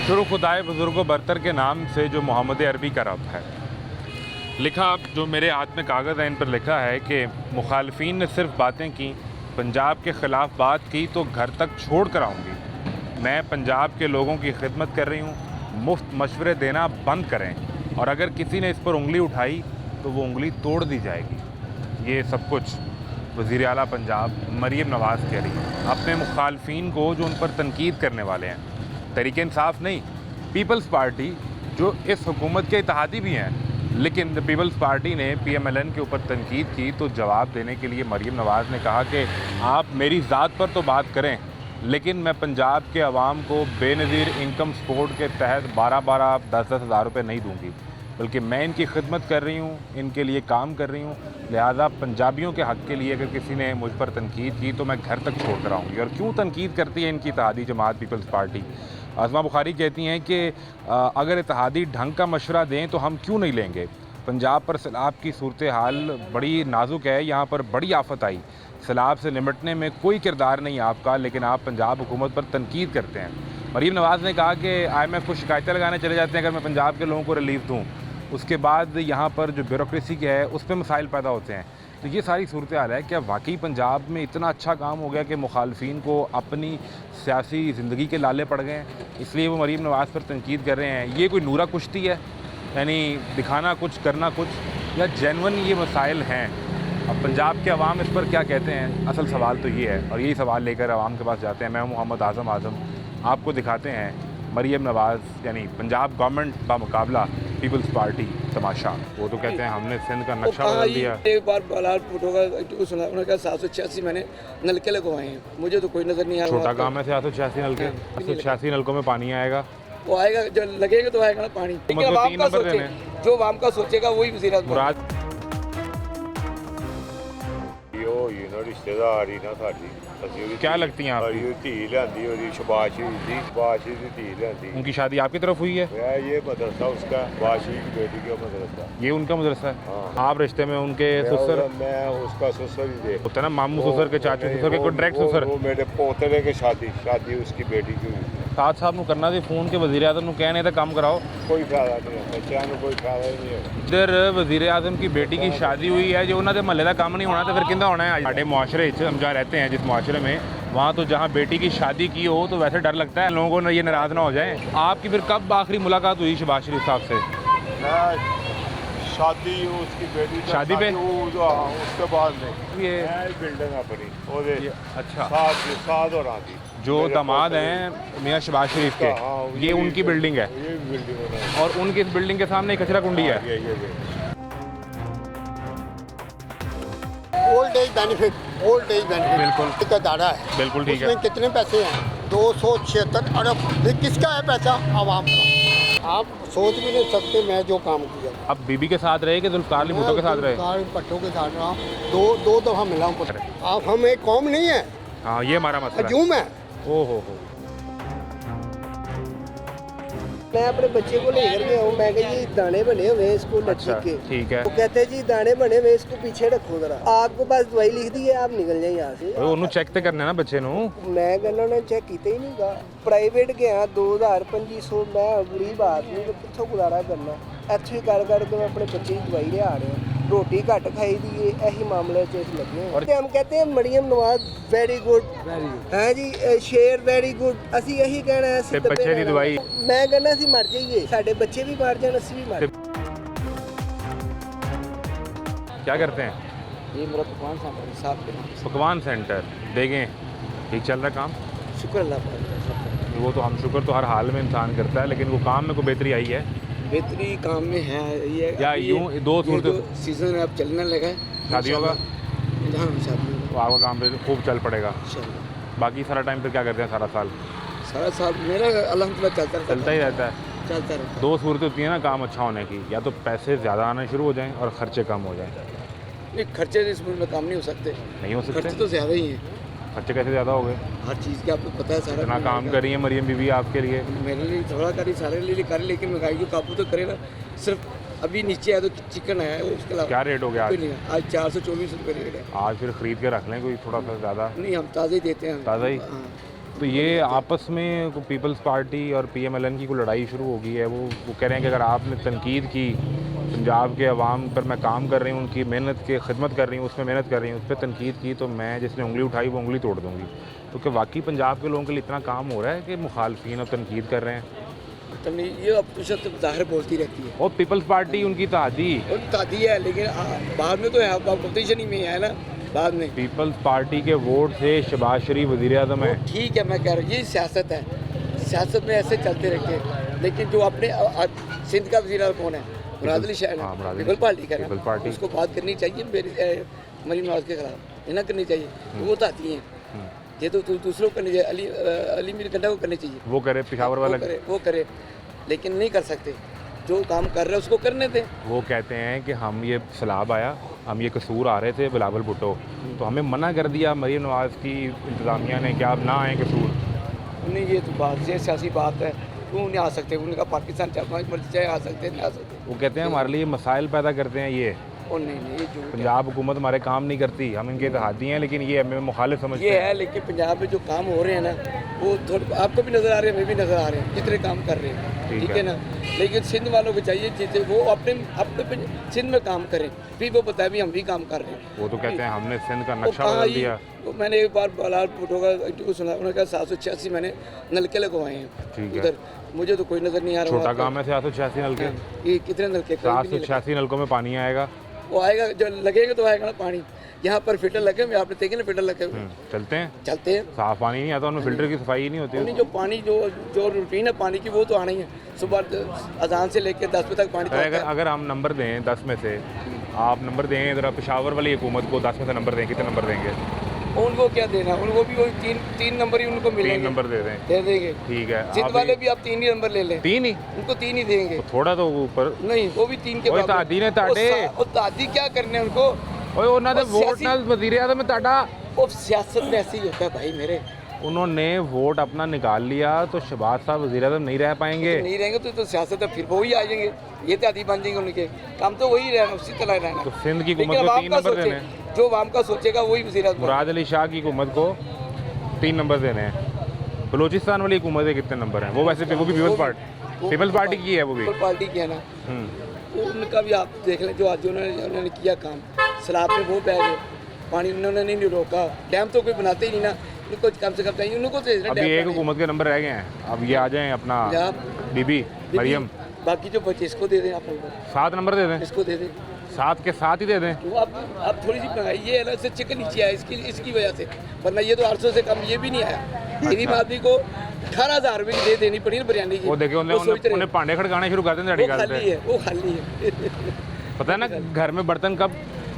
शुरू खुदाए बुज़ुर्गो बरतर के नाम से जो मोहम्मद अरबी का रब है। लिखा, जो मेरे हाथ में कागज़ है इन पर लिखा है कि मुखालफीन ने सिर्फ बातें की, पंजाब के ख़िलाफ़ बात की तो घर तक छोड़ कर आऊँगी। मैं पंजाब के लोगों की खिदमत कर रही हूँ, मुफ्त मशवरे देना बंद करें और अगर किसी ने इस पर उंगली उठाई तो वो उंगली तोड़ दी जाएगी। ये सब कुछ वज़ीर आला पंजाब मरीम नवाज़ कह रही है अपने मुखालफीन को जो उन पर तनकीद करने वाले हैं। तहरीक इंसाफ नहीं, पीपल्स पार्टी जो इस हुकूमत के इत्तेहादी भी हैं, लेकिन पीपल्स पार्टी ने PMLN के ऊपर तनकीद की तो जवाब देने के लिए मरीम नवाज़ ने कहा कि आप मेरी ज़ात पर तो बात करें, लेकिन मैं पंजाब के अवाम को बेनज़ीर इनकम सपोर्ट के तहत 12-12, 10-10 हज़ार रुपये नहीं दूँगी, बल्कि मैं इनकी खिदमत कर रही हूँ, इनके लिए काम कर रही हूँ। लिहाजा पंजाबियों के हक़ के लिए अगर किसी ने मुझ पर तनकीद की तो मैं घर तक छोड़ कर आऊँगी। और क्यों तनकीद करती है इनकी इत्तेहादी जमात पीपल्स पार्टी? आज़मा बुखारी कहती हैं कि अगर इत्तेहादी ढंग का मशवरा दें तो हम क्यों नहीं लेंगे। पंजाब पर सैलाब की सूरत हाल बड़ी नाजुक है, यहाँ पर बड़ी आफत आई, सैलाब से निपटने में कोई किरदार नहीं आपका, लेकिन आप पंजाब हुकूमत पर तनकीद करते हैं। मरीम नवाज़ ने कहा कि IMF को शिकायतें लगाने चले जाते हैं अगर मैं पंजाब के लोगों को रिलीफ दूँ, उसके बाद यहाँ पर जो ब्यूरोक्रेसी के है उस पर मसाइल पैदा होते हैं। तो ये सारी सूरत हाल है। क्या वाकई पंजाब में इतना अच्छा काम हो गया कि मुखालफीन को अपनी सियासी ज़िंदगी के लाले पड़ गए हैं, इसलिए वो मरीम नवाज़ पर तनकीद कर रहे हैं? ये कोई नूरा कुश्ती है, यानी दिखाना कुछ करना कुछ, या जेन्युइन ये मसाइल हैं? अब पंजाब के अवाम इस पर क्या कहते हैं, असल सवाल तो ये है। और यही सवाल लेकर अवाम के पास जाते हैं। मैं मोहम्मद आज़म आपको दिखाते हैं मरीम नवाज़ यानी पंजाब गवर्नमेंट बामुकाबला पीपल्स पार्टी तमाशा। वो तो कहते हैं हमने सिंध का नक्शा बदल दिया। एक बार बलाल फुटो का सुना, उन्होंने कहा 786 मैंने नलके लगवाए हैं, मुझे तो कोई नज़र नहीं आया। छोटा काम है 786 नलके, 786 नलकों में पानी आएगा, वो आएगा जब लगेगा तो आएगा ना पानी। लेकिन आवाम का सोचे, जो आवाम का सोचेगा वही वज़ीर आज़म। रिश्तेदार ही ना साडी, क्या लगती हैं आपकी? धी लियांदी और शबाशी दी, बाशी दी धी लियांदी। उनकी शादी आपकी तरफ हुई है? ये मदरसा उसका, बाशी की बेटी का मदरसा, ये उनका मदरसा है। हाँ। आप रिश्ते में उनके ससुर? मैं उसका ससुर ही दे होता है ना, मामू ससुर के, चाचू ससुर के, डायरेक्ट ससुर। वो मेरे पोतरे के शादी उसकी बेटी की हुई। साथ साहब ਨੂੰ करना सी फोन के वज़ीर आज़म ਨੂੰ कहने था काम कराओ, कोई फायदा नहीं है, बच्चों को कोई फायदा ही नहीं है। इधर वज़ीर आज़म की बेटी की शादी हुई है, जो उन्होंने महल्ले का काम नहीं होना तो फिर किंदा होना है? साढ़े मुआशरे हम जहाँ रहते हैं, जिस मुआशरे में, वहाँ तो जहाँ बेटी की शादी की हो तो वैसे डर लगता है लोगों को ये नाराज़ ना हो जाए। आपकी फिर कब आखिरी मुलाकात हुई शहबाज शरीफ साहब से? शादी उसकी बेटी शादी पे उसके बाद में ये बिल्डिंग अपनी अच्छा साथ और आती जो दामाद हैं मियाँ शहबाज शरीफ के, ये उनकी बिल्डिंग है, ये बिल्डिंग और उनकी इस बिल्डिंग के सामने एक कचरा कुंडी है। ओल्ड एज बेनिफिट बिल्कुल का दायरा है, बिल्कुल ठीक है। उसमें कितने पैसे हैं? 276 अरब। ये किसका है पैसा? आवाम का। आप सोच भी नहीं सकते मैं जो काम किया। अब बीबी के साथ रहे कि जुल्फ़िकार अली भुट्टो के साथ रहे? भुट्टो के साथ रहा, दो दफ़ा मिला हूँ। आप हम एक कौम नहीं है, हाँ, ये हमारा मसला है। हजूम है। ओहो मैं अपने बच्चे को लेकर गया हूँ, मैं कहा ये दाने बने हुए हैं इसको लच्छी के। ठीक है। वो कहते हैं जी दाने बने हुए इसको पीछे रखो जरा, आपको बस दवाई लिख दी है, आप निकल जाए यहाँ से। ਉਹਨੂੰ ਚੈੱਕ ਤੇ ਕਰਨਾ ਨਾ ਬੱਚੇ ਨੂੰ। मैं कहना उन्हें चेक किया ही नहीं गा। प्राइवेट गया 2000-2500, मैं गरीब आदमी तो कितों गुजारा करना। ਇੱਥੇ ਹੀ कर करके मैं अपने बच्चे की दवाई लिया रहे हैं, रोटी घट खाई दी है, यही मामले लगे हैं। हम कहते हैं मरियम नवाज वेरी गुड है जी, शेर वेरी गुड, ਅਸੀਂ यही कहना है। ਤੇ ਬੱਚੇ ਦੀ ਦਵਾਈ मैं कहना ਅਸੀਂ मर जाइए, साढ़े बच्चे भी मर जाए, ਅਸੀਂ भी मर। क्या करते हैं? ये मेरा पकवान सेंटर साहब के नाम। पकवान सेंटर देखें, ठीक चल रहा काम? शुक्र अल्लाह का। वो तो हम शुक्र तो हर हाल में इंसान करता है, लेकिन वो काम में कोई बेहतरी आई है? बेहतरी काम में है ये, या यूँ दो सूरत सीजन अब चलने लगा है शादियों का, जहाँ शादी तो आपका काम फिर खूब चल पड़ेगा। बाकी सारा टाइम फिर क्या करते हैं? सारा साल मेरा अल्हम्दुलिल्लाह चलता ही रहता है। चलता रहता। दो सूरतें होती हैं ना काम अच्छा होने की, या तो पैसे ज़्यादा आने शुरू हो जाएं और ख़र्चे कम हो जाएं। नहीं, खर्चे इस मुल्क में काम नहीं हो सकते। नहीं हो सकते? खर्चे तो ज़्यादा ही हैं। खर्चे कैसे ज़्यादा हो गए? हर चीज़ के आपको पता है सारा। इतना काम कर रही है मरियम बीवी आपके लिए। मेरे लिए थोड़ा करी, सारे लिए करे, लेकिन महंगाई को काबू तो करे ना। सिर्फ अभी नीचे है तो चिकन है, उसके अलावा क्या रेट हो गया आज? आज 424 रुपये रेट है। आज फिर ख़रीद के रख लें कोई थोड़ा सा ज़्यादा। नहीं, हम ताज़ा ही देते हैं। ताज़ा ही? हाँ, तो ये आपस में पीपल्स पार्टी और पीएमएलएन की कोई लड़ाई शुरू हो गई है। वो कह रहे हैं कि अगर आपने तनकीद की पंजाब के अवाम पर, मैं काम कर रही हूँ, उनकी मेहनत के खिदमत कर रही हूँ, उसमें मेहनत कर रही हूँ, उस पर तनकीद की तो मैं जिसने उंगली उठाई वो उंगली तोड़ दूँगी। तो क्या वाकई पंजाब के लोगों के लिए इतना काम हो रहा है कि मुखालफिन और तनकीद कर रहे हैं? तो नहीं, ये अब तो ज़ाहिर बोलती रहती है और पीपल्स पार्टी उनकी तहादी और तादी है, लेकिन बाद में तो है अपोजिशन ही में है ना। बाद में पीपल्स पार्टी के वोट से शहबाज शरीफ वज़ीर आज़म है। ठीक है, मैं कह रहा हूँ ये सियासत है, सियासत में ऐसे चलते रहते हैं। लेकिन जो अपने सिंध का वज़ीर आज़म कौन है? मुराद अली शाह हाँ, मुराद अली पीपल पार्टी का पीपल पार्टी। उसको बात करनी चाहिए मेरी मरीम नवाज के खिलाफ, ये ना करनी चाहिए। तो वो तो आती हैं, ये तो दूसरों को करनी चाहिए। अली मीर गंडा को करनी चाहिए, वो करे पेशावर वाला, वो करे, लेकिन नहीं कर सकते। जो काम कर रहे हैं उसको करने दें। वो कहते हैं कि हम ये सैलाब आया, हम ये कसूर आ रहे थे बिलावल भुट्टो, तो हमें मना कर दिया मरीम नवाज़ की इंतज़ामिया ने कि आप ना आए कसूर। नहीं, ये तो बात ये सियासी बात है, वो नहीं आ सकते। उनका पाकिस्तान चाहे मर्जी चाहे आ सकते नहीं आ सकते। वो कहते हैं हमारे लिए मसाइल पैदा करते हैं ये। और नहीं, ये जो पंजाब हुकूमत हमारे काम नहीं करती, हम इनके इत्तेहादी हैं, लेकिन ये हमें मुखालिफ समझते ये हैं। है। लेकिन पंजाब में जो काम हो रहे हैं ना, वो थोड़े आपको भी नज़र आ रहे हैं, हमें भी नज़र आ रहे हैं जितने काम कर रहे हैं, ठीक है ना। लेकिन सिंध वालों को चाहिए जितने वो अपने सिंध में काम करें, फिर वो बताए भी हम भी काम कर रहे हैं। वो तो कहते हैं हमने सिंध का वो नक्शा कहाँ बदल ही- दिया। वो मैंने एक बार बलाल भुट्टो का इंटरव्यू सुना, उन्होंने कहा 786 मैंने नलके लगवाए हैं ठीक है। उधर। मुझे तो कोई नज़र नहीं आ रहा छोटा वहाँ काम है 786 नलके, पे। ये कितने नलके? कहीं भी नहीं लगे। 786 नलकों में पानी आएगा। वो आएगा, जब लगेगा तो आएगा ना पानी। यहाँ पर फिल्टर लगे हुए, आपने देखे ना फिल्टर लगे हुए, चलते हैं, चलते हैं। साफ पानी नहीं आता, उनमें फिल्टर की सफाई ही नहीं नहीं, होती। जो पानी जो रूटीन है पानी की, वो तो आना ही है। सुबह अजान से लेकर 10 बजे तक पानी तो आता है। अगर हम नंबर दें 10 में से, आप नंबर दें ज़रा पेशावर वाली हुकूमत को 10 में से नंबर दें, कितने नंबर देंगे? उनको क्या देना, उनको भी वही तीन नंबर ही उनको 3 मिलेंगे, नंबर दे दें, दे देंगे। ठीक है। सिंध आप वाले भी आप 3 ही नंबर ले लें, 3 ही, उनको 3 ही देंगे। तो थोड़ा तो ऊपर। नहीं, वो भी 3 के ओए बराबर। तादी ने ताडे। वो तादी क्या करने उनको? ओए उन्होंने और वोट सियासी- नाल वज़ीर आज़म ताड़ा, वो सियासत में ऐसे ही होता है भाई मेरे। उन्होंने वोट अपना निकाल लिया तो शहबाज साहब वज़ीर आज़म नहीं रह पाएंगे। नहीं रहेंगे तो सियासत है, फिर वो ही आ जाएंगे। ये तादी बन जाएंगे उनके काम, तो वही रहना, उसी तरह रहना। तो सिंध की लेकिन हुकूमत को अवाम 3 का नंबर सोचे, देने हैं। जो अवाम का सोचेगा वही वज़ीर आज़म। मुराद अली शाह की हुकूमत को 3 नंबर देने हैं। बलूचिस्तान वाली हुकूमत के कितने नंबर हैं? वो वैसे वो भी पीपल्स पार्टी की है, वो भी। पीपल पार्टी की है ना, उनका भी आप देख लें। जो आज उन्होंने किया काम, सैलाब में वो बह गए, पानी उन्होंने नहीं रोका। डैम तो कोई बनाते ही नहीं ना, उनको कम से कम चाहिए, उनको तो अभी एक हुकूमत के नंबर रह गए हैं, अब ये आ जाएं अपना बीबी मरियम। बाकी जो बचे इसको दे दें, आप लोगों 7 नंबर दे दें, इसको दे दें। 7 के 7 ही दे दें। तो आप थोड़ी सी महंगाई ये है ना, इससे चिकन नीचे आया इसकी वजह से, वरना ये तो 800 से कम ये भी नहीं आया। गरीब आदमी को 18,000 रुपये की दे देनी पड़ी ना बिरयानी की। वो देखे उन्हें भांडे खड़काने शुरू कर दें वो खाली है, वो खाली है। पता है ना, घर में बर्तन कब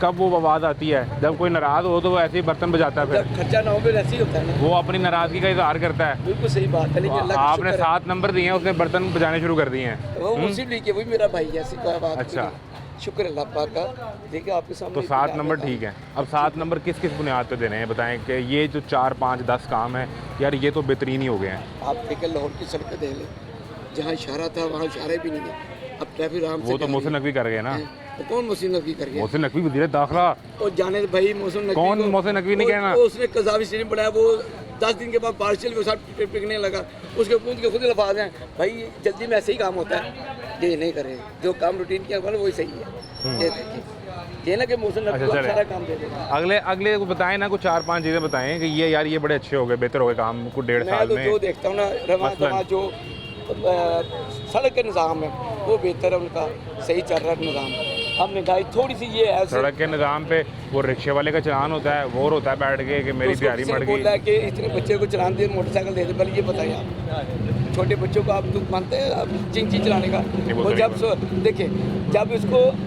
वो आवाज़ आती है, जब कोई नाराज़ हो तो वो ऐसे ही बर्तन बजाता है, जब फिर खर्चा ना हो फिर ऐसे ही होता है ना। वो अपनी नाराज़गी का इजहार करता है। बिल्कुल सही बात है, लेकिन अल्लाह का आपने शुक्र है। 7 नंबर दिए हैं, उसने बर्तन बजाने शुरू कर दिए हैं। वो मुस्लिम लीग के, वही मेरा भाई है, ऐसी कोई बात अच्छा। नहीं। शुक्र अल्लाह पाक का। देखिए आपके सामने तो 7 नंबर ठीक है। अब 7 नंबर किस किस बुनियाद पे देने हैं, बताएं कि ये जो 4, 5, 10 काम है यार, ये तो बेहतरीन ही हो गए हैं। आप देखें लाहौर की सड़कें देख लें, जहाँ इशारा था वहाँ इशारे भी नहीं है। अब ट्रैफिक आराम से वो तो मोहसिन नकवी कर गए ना। तो कौन मोहसिन नकवी कर गया? मोहसिन नकवी वज़ीर दाखिला। और जाने भाई मोहसिन नकवी कौन को- मोहसिन नकवी नहीं कहना? उसने कज़ावी स्टेडियम बनाया, वो 10 दिन के बाद पार्शियल के साथ पिकने लगा, उसके पूछ के खुद लफाज हैं भाई जल्दी में ऐसे ही काम होता है, ये नहीं करे। जो काम रूटीन किया वही सही है। ये देखिए, ये ना कि मोहसिन नकवी को चलें। सारा काम दे देगा। अगले को बताएं ना, कुछ 4-5 चीज़ें बताएं कि ये यार ये बड़े अच्छे हो गए, बेहतर हो गए काम कुछ 1.5 मैं साल तो में। जो देखता हूँ ना, रवा मसलन? दवा जो सड़क के निज़ाम है वो बेहतर है, उनका सही चल रहा है निज़ाम। अब महंगाई थोड़ी सी ये है, सड़क के निज़ाम पे वो रिक्शे वाले का चलान होता है, वो होता है बैठ के कि मेरी उसको दिहाड़ी किसी ने मर बोला है गई। कि इतने बच्चे को चलान दे, मोटरसाइकिल दे दे। पहले ये बताइए आप, छोटे बच्चों को आप दुख मानते हैं आप चिंची चलाने का? वो वो तो जब देखिए, जब इसको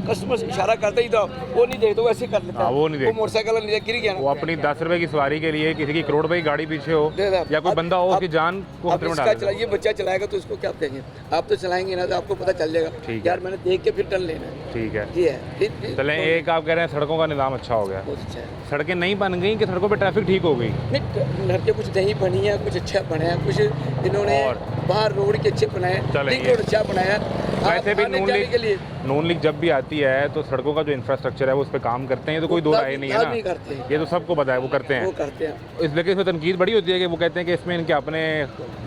कस्टमर इशारा करता ही था, वो नहीं देखता, वो ऐसे कर लेता हाँ, है। वो नहीं देखता। मोटरसाइकिल नीचे गिर गया वो ना, अपनी 10 रुपए की सवारी के लिए किसी की करोड़ रुपए की गाड़ी पीछे हो दे दे। या कोई अब- बंदा हो अब- उसकी जान को अब खतरे में इसका डाल चलाइए, बच्चा चलाएगा तो इसको क्या कहेंगे? आप तो चलाएंगे ना, तो आपको पता चल जाएगा ठीक है। यार मैंने देख के फिर टर्न लेना है। ठीक है। ये है फिर चलें, एक आप कह रहे हैं सड़कों का निज़ाम अच्छा हो गया, बहुत अच्छा है। सड़कें नहीं बन गई कि सड़कों पे ट्रैफिक ठीक हो गई? नहीं, लड़के कुछ नहीं बनी है, कुछ अच्छा बना है, कुछ इन्होंने और? बाहर रोड के अच्छे बनाए, चलें, रिंग ये- रोड अच्छा बनाया। वैसे भी आने जाने के लिए नून लीग जब भी आती है तो सड़कों का जो इंफ्रास्ट्रक्चर है वो उस पर काम करते हैं, तो कोई दो राय नहीं है नहीं ना, करते ये तो सबको पता है वो करते वो हैं। करते हैं। इसलिए इसमें तनकीद बड़ी होती है कि वो कहते हैं कि इसमें इनके अपने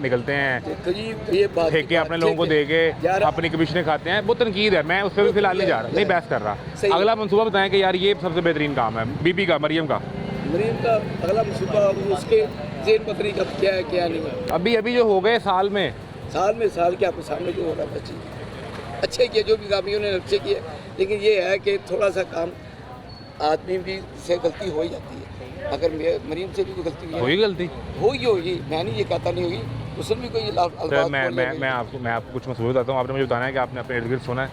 निकलते हैं, देखो जी ये बात ठेके अपने लोगों को दे के यार अपनी कमीशनें खाते हैं, वो तनकीद है। मैं उस पर भी फिलहाल नहीं जा रहा, नहीं बहस कर सही। रहा। अगला मनसूबा बताएं कि यार ये सबसे बेहतरीन काम है बीबी का, मरियम का। मरीम का अगला मनसूबा उसके जेन पकड़ी का क्या है क्या नहीं है। अभी जो हो गए साल में साल के आपके सामने जो हो रहा है अच्छे किए, जो भी काम उन्होंने अच्छे किए, लेकिन ये है कि थोड़ा सा काम आदमी भी से गलती हो ही जाती है। अगर मरीम से भी कोई गलती हुई गलती होगी, मैं नहीं ये कहता नहीं होगी, उसमें भी कोई तो अल्फाज मैं आपको कुछ मसरूफ बताता हूँ। आपने मुझे बताना है कि आपने अपने इर्द गिर्द सुना है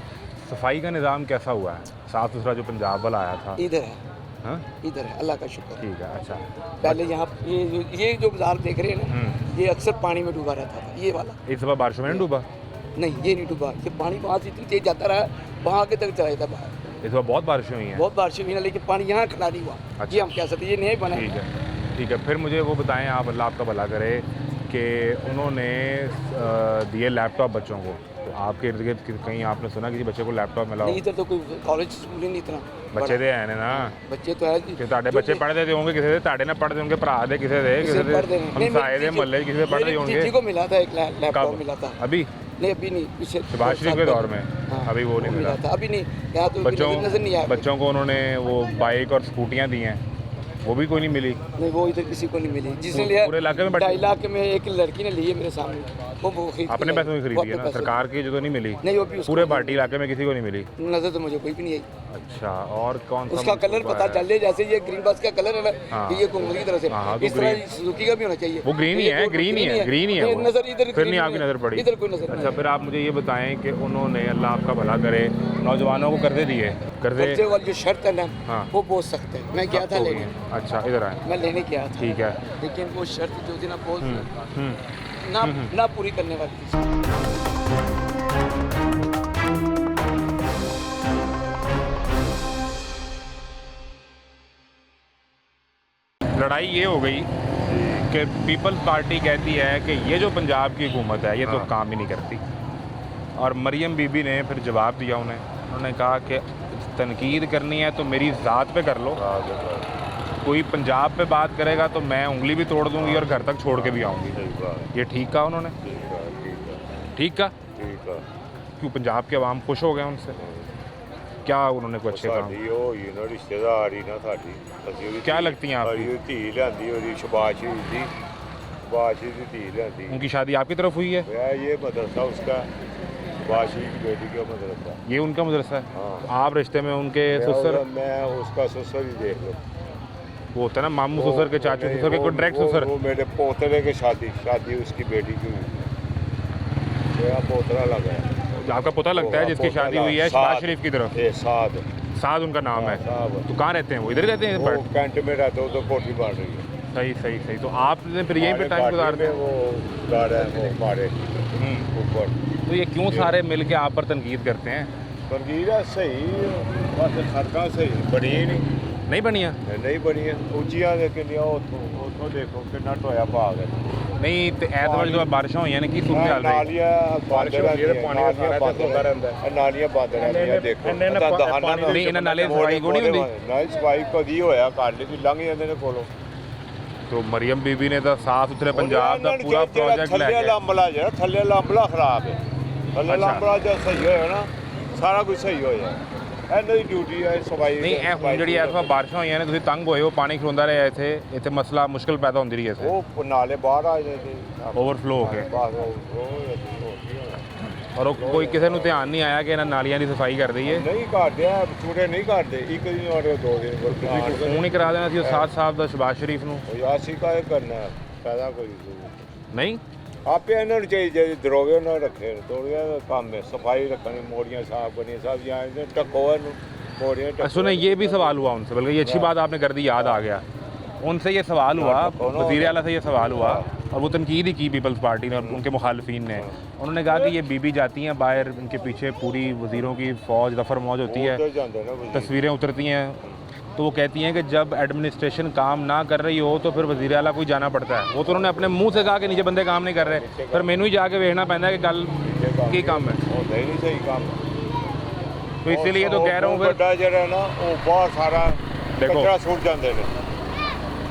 सफाई का निज़ाम कैसा हुआ है, साफ़ सुथरा जो पंजाब वाला आया था। इधर है, हाँ इधर है, अल्लाह का शुक्र। ठीक है। अच्छा, पहले यहाँ ये जो बाजार देख रहे हैं ना, ये अक्सर पानी में डूबा रहता था, ये वाला। इस बार बारिशों में नहीं डूबा? नहीं, ये नहीं डूबा, ये पानी वहाँ से इतनी तेज जाता रहा, वहाँ आगे तक चला जाता बाहर। इस बार बहुत बारिशें हुई हैं। बहुत बारिश हुई ना, लेकिन पानी यहाँ खड़ा नहीं हुआ। अच्छा। ये हम कह सकते, ये नहीं बना। ठीक है। फिर मुझे वो बताएं आप, अल्लाह आपका भला करे, कि उन्होंने दिए लैपटॉप बच्चों को, तो आपके इर्द गिर्द कहीं आपने सुना किसी बच्चे को लैपटॉप मिला हो? नहीं, इधर तो कोई कॉलेज स्कूल ही नहीं इतना बच्चे दे हैं ना, बच्चे तो है कि ਤੁਹਾਡੇ ਬੱਚੇ ਪੜ੍ਹਦੇ ਹੋਣਗੇ, ਕਿਸੇ ਦੇ ਤੁਹਾਡੇ ਨਾਲ ਪੜ੍ਹਦੇ ਹੋਣਗੇ, ਭਰਾ ਦੇ ਕਿਸੇ ਦੇ ਹਮਸਾਏ ਦੇ ਮੁਹੱਲੇ ਕਿਸੇ ਦੇ ਪੜ੍ਹਦੇ होंगे। जी को मिला था एक लैपटॉप मिला था। अभी नहीं, अभी नहीं, पीछे शहबाज शरीफ के दौर में। हाँ, अभी वो नहीं मिला था, अभी नहीं। यहाँ तो नजर नहीं आया। बच्चों को उन्होंने वो बाइक और स्कूटियाँ दी हैं, वो भी कोई नहीं मिली। नहीं, वो इधर किसी को नहीं मिली। जिसने लिया पूरे इलाके में 2.5 लाख में एक लड़की ने ली है मेरे सामने, वो अपने पैसों में खरीदी है ना, सरकार की जो तो नहीं मिली। नहीं, वो भी पूरे पार्टी इलाके में किसी को नहीं मिली। नजर तो मुझे कोई भी नहीं आई। अच्छा, और कौन सा उसका कलर पता चल जाए, जैसे ये ग्रीन बस का कलर है ना, हाँ। ये कुंगल की तरह से, हाँ, तो इस तरह सुजुकी का भी होना चाहिए। वो ग्रीन ही है, ग्रीन ही है वो। नजर इधर फिर नहीं आपकी नज़र पड़ी? इधर कोई नजर अच्छा, फिर आप मुझे ये बताएं कि उन्होंने, अल्लाह आपका भला करे, नौजवानों को कर्जे दिए, कर्जे वाली जो शर्त है ना, हाँ। वो बोल सकते हैं। मैं गया था लेने। अच्छा, इधर आए। मैं लेने गया था, ठीक है। लेकिन वो शर्त जो थी ना, बोल ना पूरी करने वाली थी। लड़ाई ये हो गई कि पीपल्स पार्टी कहती है कि ये जो पंजाब की हुकूमत है ये तो काम ही नहीं करती, और मरियम बीबी ने फिर जवाब दिया उन्होंने कहा कि तनकीद करनी है तो मेरी ज़ात पे कर लो, कोई पंजाब पे बात करेगा तो मैं उंगली भी तोड़ दूंगी और घर तक छोड़ के भी आऊँगी। ये ठीक कहा उन्होंने? ठीक कहा? क्यों पंजाब के अवाम खुश हो गए उनसे? क्या उन्होंने कोई अच्छे काम? ਸਾਡੀ ਉਹ ਹੀ ਨਾ ਰਿਸ਼ਤੇਦਾਰੀ ਨਾ ਸਾਡੀ, ਅਸੀਂ ਉਹਦੀ क्या लगती हैं आपकी? ਉਹਦੀ ਧੀ ਲਿਆਂਦੀ, ਉਹਦੀ ਸ਼ਬਾਸ਼ ਦੀ ਧੀ ਲਿਆਂਦੀ। उनकी शादी आपकी तरफ हुई है? ये मदरसा उसका, शबाश की बेटी का मदरसा। ये उनका मदरसा है? हाँ। तो आप रिश्ते में उनके ससुर? मैं उसका ससुर ही देख लो। वो होता है ना मामू ससुर के, चाचू ससुर के, कोई डायरेक्ट ससुर? वो मेरे पोतरे के शादी उसकी बेटी की हुई, मेरा पोतरा लगा है। आपका पोता लगता है जिसकी शादी हुई है शहबाज शरीफ की तरफ? साद उनका नाम है। तो कहाँ रहते हैं वो? इधर ही रहते हैं? वो कैंट में रहते हो तो कोठी बढ़ रही है। सही। तो आपने फिर यहीं पे टाइम गुजारते हैं? वो गाड़ा है वो मारे ऊपर। तो ये क्यों सारे मिल के आप पर तनकीद करते हैं? तनकीद है सही, बस सड़क सही बनी ही नहीं बनिया? नहीं बनी है, उचियां लेकिन उतो देखो कितना टोया पा गया। नहीं तो ऐतवार जो बारिशें हुई हैं कि सूरत हाल रही? नालियां बंद रहंदियां देखो नहीं इन्हां नाले सफाई को नहीं हुंदी? नहीं सफाई कदी होया कर ली लंघ जांदे ने कोलों। तो मरियम बीबी ने तो साफ सुथरे पंजाब का पूरा प्रोजेक्ट थल्ले लिया। लंबला जेड़ा थल्ले लंबला खराब है, थल्ले अच्छा। लंबला जो सही होया ना सारा कुछ सही होया। ਇਹਨਾਂ ਦੀ ਡਿਊਟੀ ਹੈ ਸਫਾਈ। नहीं ਇਹ ਹੁਣ ਜਿਹੜੀ ਐਤਵਾਰ ਬਾਰਿਸ਼ਾਂ ਹੋਈਆਂ ਨੇ ਤੁਸੀਂ ਤੰਗ ਹੋਏ ਹੋ, ਪਾਣੀ ਖਲੋਂਦਾ ਰਿਹਾ ਇੱਥੇ ਮਸਲਾ ਮੁਸ਼ਕਲ ਪੈਦਾ ਹੁੰਦੀ ਰਹੀ ਇੱਥੇ, ਉਹ ਨਾਲੇ ਬਾਹਰ ਆ ਜਾਂਦੇ ਓਵਰਫਲੋ ਹੋ ਕੇ, ਬਾਹਰ ਔਰ ਕੋਈ ਕਿਸੇ ਨੂੰ ਧਿਆਨ ਨਹੀਂ ਆਇਆ ਕਿ ਇਹਨਾਂ ਨਾਲੀਆਂ ਦੀ ਸਫਾਈ ਕਰ ਦਈਏ? ਨਹੀਂ ਕਰਦੇ ਆ, ਛੋਟੇ ਨਹੀਂ ਕਰਦੇ, ਇੱਕ ਦਿਨ ਔਰ 2 ਦਿਨ ਬਲਕਿ ਫੋਨ ਹੀ ਕਰਾ ਦੇਣਾ ਸੀ ਉਹ ਸਾਹਿਬ ਦਾ ਸ਼ਹਬਾਜ਼ ਸ਼ਰੀਫ ਨੂੰ। ਅਸੀਂ ਕਾਹੇ ਕਰਨਾ ਫਾਇਦਾ ਕੋਈ ਨਹੀਂ ਆਪੇ ਇਹਨਾਂ ਨੂੰ ਚਾਹੀਦੇ ਦਰੋਗੇ ਉਹਨਾਂ ਰੱਖੇ ਦਰੋਗੇ ਦਾ ਕੰਮ ਹੈ, ਸਫਾਈ ਰੱਖਣੀ, मोड़ियाँ साफ करनी, सब यहाँ टको मोड़ियाँ। सुने ये भी सवाल हुआ उनसे, बल्कि ये अच्छी बात आपने कर दी, याद आ गया, उनसे ये सवाल हुआ, वज़ीर आला से ये सवाल हुआ, और वो तनकीद ही की पीपल्स पार्टी ने और उनके मुखालफिन ने। उन्होंने कहा कि ये बीबी जाती हैं बाहर, इनके पीछे पूरी वज़ीरों की फ़ौज दफर मौज होती है, तस्वीरें उतरती हैं, तो वो कहती हैं कि जब एडमिनिस्ट्रेशन काम ना कर रही हो तो फिर वज़ीर आला को ही जाना पड़ता है। वो तो उन्होंने अपने मुंह से कहा कि नीचे बंदे काम नहीं कर रहे, फिर मैनू ही जाके वेखना पैंदा कि गल ਕੀ ਕੰਮ ਹੈ ਹੁੰਦਾ ਹੀ ਨਹੀਂ ਸਹੀ ਕੰਮ। तो इसीलिए तो कह रहा हूँ फिर ਵੱਡਾ ਜਿਹੜਾ ਨਾ ਉਹ ਬਹੁਤ ਸਾਰਾ देखो। ਕਚਰਾ ਸੁੱਟ ਜਾਂਦੇ ਨੇ।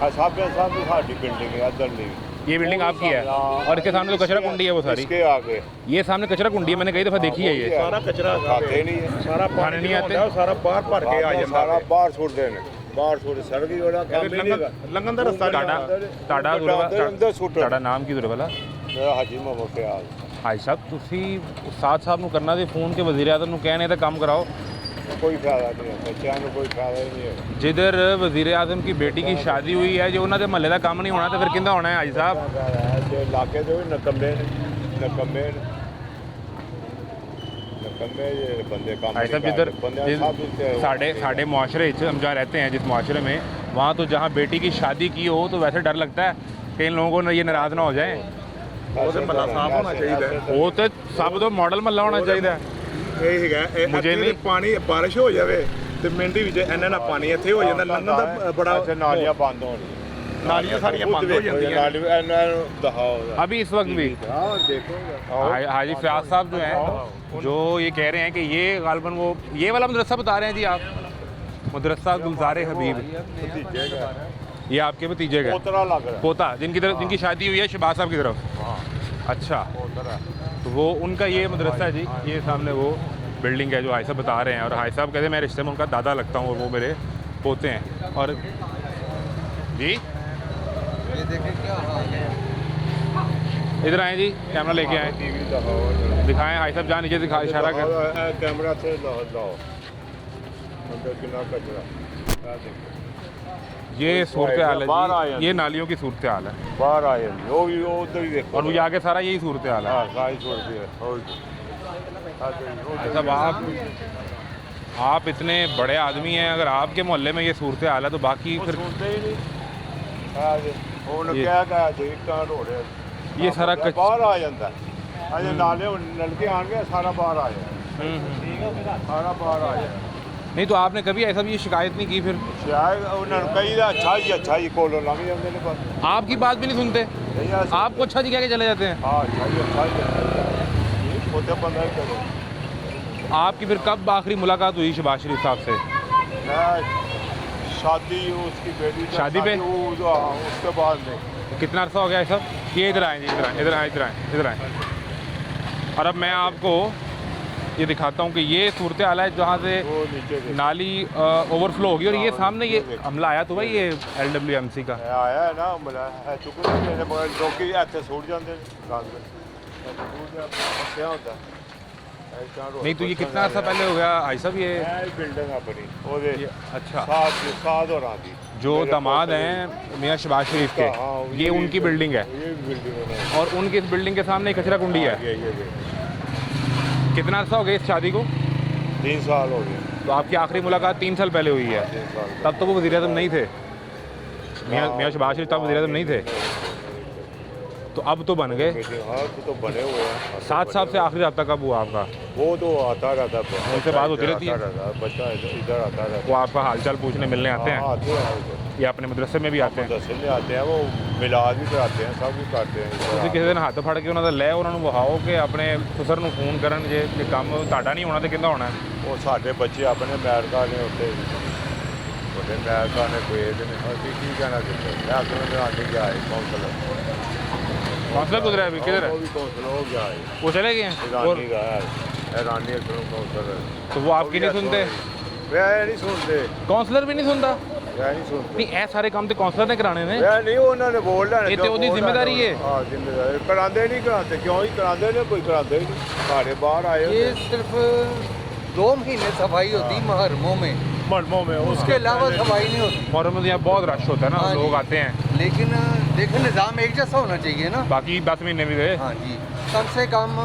ਆ ਸਾਹਮਣੇ ਸਾਡੀ ਬਿਲਡਿੰਗ ਹੈ ਇੱਧਰ ਨਹੀਂ। ये बिल्डिंग आपकी है और इसके सामने तो कचरा कुंडी है वो सारी। इसके आगे ये सामने कचरा कुंडी है, मैंने कई दफ़ा देखी है ये। सारा कचरा खाते नहीं है। ਸਾਰਾ खाने नहीं आते। ਸਾਰਾ ਬਾਹਰ ਭਰ ਕੇ ਆ ਜਾਂਦਾ ਸਾਰਾ ਬਾਹਰ ਸੁੱਟਦੇ ਨੇ। ਬਾਹਰ ਸੁੱਟ ਸੜਕ ਹੀ ਉਹਦਾ ਕੰਮ ਹੀ ਨਹੀਂ ਹੈਗਾ। ਲੰਘਣ ਦਾ ਰਸਤਾ ਨਹੀਂ ਅੰਦਰ ਸੁੱਟ। ਤੁਹਾਡਾ ਨਾਮ ਕੀ ਦੁਰਵਾਲਾ? ਮੇਰਾ ਹਾਜੀ ਮੁਹੰਮਦ ਫਿਆਜ਼। ਭਾਈ ਸਾਹਿਬ ਤੁਸੀਂ ਉਸਤਾਦ ਸਾਹਿਬ ਨੂੰ ਕਰਨਾ ਤੇ ਫੋਨ ਕੇ ਵਜ਼ੀਰ ਆਜ਼ਮ ਨੂੰ कहने ਤਾਂ ਕੰਮ कराओ। ਕੋਈ ਫਾਇਦਾ ਨਹੀਂ ਹੈ, ਬੱਚਿਆਂ ਨੂੰ ਕੋਈ ਫਾਇਦਾ ਹੀ ਨਹੀਂ ਹੈ। जिधर वजीर आजम की बेटी की शादी हुई है जो उन्होंने महल्ले का काम नहीं होना तो फिर किंदा होना है हाजी साहब? ਜੇ ਇਲਾਕੇ ਦੇ ਵੀ ਨਕੰਮੇ ਨੇ ਨਕੰਮੇ ਜਿਹੜੇ ਬੰਦੇ ਕੰਮ भाई साहब जिधर साढ़े मुआशरे हम जहाँ रहते हैं जिस मुआशरे में वहाँ तो जहाँ बेटी की शादी की हो तो वैसे डर लगता है कई लोगों को ये नाराज़ ना हो जाए। ਮਹੱਲਾ ਸਾਫ਼ ਹੋਣਾ ਚਾਹੀਦਾ ਹੈ। वो तो सब तो मॉडल महल्ला होना चाहिए। ਇਹ ਹੈਗਾ ਮੁਝੇ ਨਹੀਂ- ਪਾਣੀ ਬਾਰਿਸ਼ ਹੋ ਜਾਵੇ ਤੇ ਮਿੰਟ ਵਿੱਚ ਇਹਨਾਂ ਨਾਲ ਪਾਣੀ ਇੱਥੇ ਹੋ ਜਾਂਦਾ। ਲੰਘਣ ਦਾ ਬੜਾ ਅੱਛਾ ਨਾਲੀਆਂ ਬੰਦ ਹੋਣੀਆਂ। ਨਾਲੀਆਂ ਸਾਰੀਆਂ ਬੰਦ ਹੋ ਜਾਂਦੀਆਂ। ਨਾਲੀ ਇਹਨਾਂ ਨੂੰ ਦਿਖਾਓ। अभी इस वक्त भी हाँ देखो हाजी फयाज साहब जो हैं जो ये कह रहे हैं कि ये गालबन वो ये वाला मदरसा बता रहे हैं जी आप, मदरसा गुलजार हबीब, भतीजे का ये आपके भतीजे का पोतरा लग रहा है। पोता जिनकी शादी हुई है शहबाज साहब की तरफ। हाँ अच्छा पोतरा तो वो उनका ये मदरसा है जी, ये सामने वो बिल्डिंग है जो हाई साहब बता रहे हैं। और हाई साहब कहते हैं मैं रिश्ते में उनका दादा लगता हूँ और वो मेरे पोते हैं। और जी ये देखें क्या हाल है। इधर आए जी, कैमरा लेके आए, टीवी दिखाओ। दिखाएं हाई साहब जहाँ नीचे दिखा इशारा कर। कैमरा से लाओ अंदर कितना कचरा ये सूरत हाल बाहर आ है जी, जाते ये नालियों की सूरत हाल है। बाहर आए वो भी वो उधर ही देखो। और वो आगे सारा यही सूरत हाल है। हाँ सारी छोड़ दिया। और साहब आप इतने बड़े आदमी हैं, अगर आपके मोहल्ले में ये सूरत हाल है तो बाकी फिर सुनते ही नहीं। ਉਹਨੇ ये- ਕਿਹਾ ਕਿ ਇੱਟਾਂ ਢੋੜੇ ये सारा ਬਾਹਰ ਆ ਜਾਂਦਾ। ਅਜੇ ਨਾਲੇ ਨਲਕੇ ਆਣਗੇ ਸਾਰਾ ਬਾਹਰ ਆ ਜਾਏ। ਸਾਰਾ ਬਾਹਰ ਆ ਜਾਏ। नहीं तो आपने कभी ऐसा भी ये शिकायत नहीं की फिर? ਸ਼ਾਇਦ ਉਹਨਾਂ ਨੂੰ ਕਹੀਦਾ ਅੱਛਾ ਜੀ ਕੋਲੋਂ ਲੰਘ ਜਾਂਦੇ ਨੇ ਬਸ। आपकी बात भी नहीं सुनते, ਨਹੀਂ ਆ आपको अच्छा जी कह के चले जाते हैं। ਹਾਂ ਅੱਛਾ ਜੀ ਉਹਦੇ ਬੰਦਾ ਚਲੋ। आपकी फिर कब आखिरी मुलाकात हुई शहबाज शरीफ साहब से? मैं शादी उसकी बेटी का शादी पे? उसके बाद में कितना अर्सा हो गया है सब? ये इधर आए जी, इधर आए, इधर आए, इधर आए, इधर आए। और अब मैं आपको ये दिखाता हूँ कि ये सूरत हाल है जहाँ से वो नीचे से नाली ओवरफ्लो होगी। और ये सामने ये हमला आया तो भाई ये LWMC का आया है ना मिला है चुके मेरे मगर लोग ऐसे सूट जाते गंद क्या होता नहीं तो ये कितना अर्सा पहले हो गया भाई साहब ये बिल्डिंग अपनी वो अच्छा सात और आती जो दामाद हैं मियाँ शहबाज शरीफ के, हाँ, ये उनकी बिल्डिंग है ये बिल्डिंग है। और उनकी इस बिल्डिंग के सामने एक कचरा कुंडी है। ये कितना अर्सा हो गया इस शादी को? 3 साल हो गए। तो आपकी आखिरी मुलाकात 3 साल पहले हुई है। 3 साल तब तो वो वज़ीर आज़म नहीं थे, मियाँ शहबाज शरीफ तब वज़ीर आज़म नहीं थे, तो अब तो बन गए। हाँ तो बने हुए हैं। 7 साल से आखिरी रब्ता कब हुआ आपका? वो तो आता रहता है। उनसे बात होती रहती है? बच्चा इधर आता रहता वो आपका हालचाल पूछने मिलने आते है। हैं आते हैं या अपने मदरसे में भी आते हैं? दस में आते हैं वो मिलाद भी कराते हैं सब भी करते हैं। ਤੁਸੀਂ ਕਿਸੇ ਦਿਨ ਹੱਥ ਫੜ ਕੇ ਉਹਨਾਂ ਦਾ ਲੈ ਉਹਨਾਂ ਨੂੰ ਵਿਖਾਓ ਕਿ ਆਪਣੇ ਸਸਰ ਨੂੰ ਫੋਨ ਕਰਨ ਜੇ ਕਿ ਕੰਮ ਤੁਹਾਡਾ ਨਹੀਂ ਹੋਣਾ ਤੇ ਕਿੰਦਾ ਹੋਣਾ ਹੈ। ਉਹ ਸਾਡੇ ਬੱਚੇ ਆਪਣੇ ਅਮਰੀਕਾ ਨੇ ਉੱਥੇ ਉਹਦੇ ਅਮਰੀਕਾ ਨੇ ਭੇਜਦੇ ਨੇ ਅਸੀਂ ਕੀ ਕਹਿਣਾ ਚਾਹੁੰਦੇ ਮੈਂ ਆਪਣੇ ਨਾਲ ਨਹੀਂ ਗਿਆ ਕੌਂਸਲਰ कौंसलर गुजरा है अभी किधर वो है? भी कौंसलर हो गया है वो चले गए हैं ईरानी और का है ईरानी कौंसलर तो वो आपकी नहीं सुनते? वे नहीं सुनते कौंसलर भी नहीं सुनता? वे नहीं सुनते नहीं ਇਹ ਸਾਰੇ ਕੰਮ ਤੇ ਕੌਂਸਲਰ ਨੇ ਕਰਾਣੇ ਨੇ। वे नहीं उन्होंने बोल लेना ये तो ਉਹਦੀ ਜ਼ਿੰਮੇਵਾਰੀ है। हाँ जिम्मेदारी कराते नहीं कराते क्यों ही कराते ने कोई कराते ही नहीं सारे बाहर आए ये सिर्फ 2 महीने सफाई होती मुहर्रमों में, मलमों में उसके अलावा सफाई नहीं होती। मुहर्रम में यहाँ बहुत रश होता है ना, हाँ जी। लोग आते हैं। लेकिन देखो निज़ाम एक जैसा होना चाहिए ना। बाकी 10 महीने भी गए। हाँ जी, कम से कम।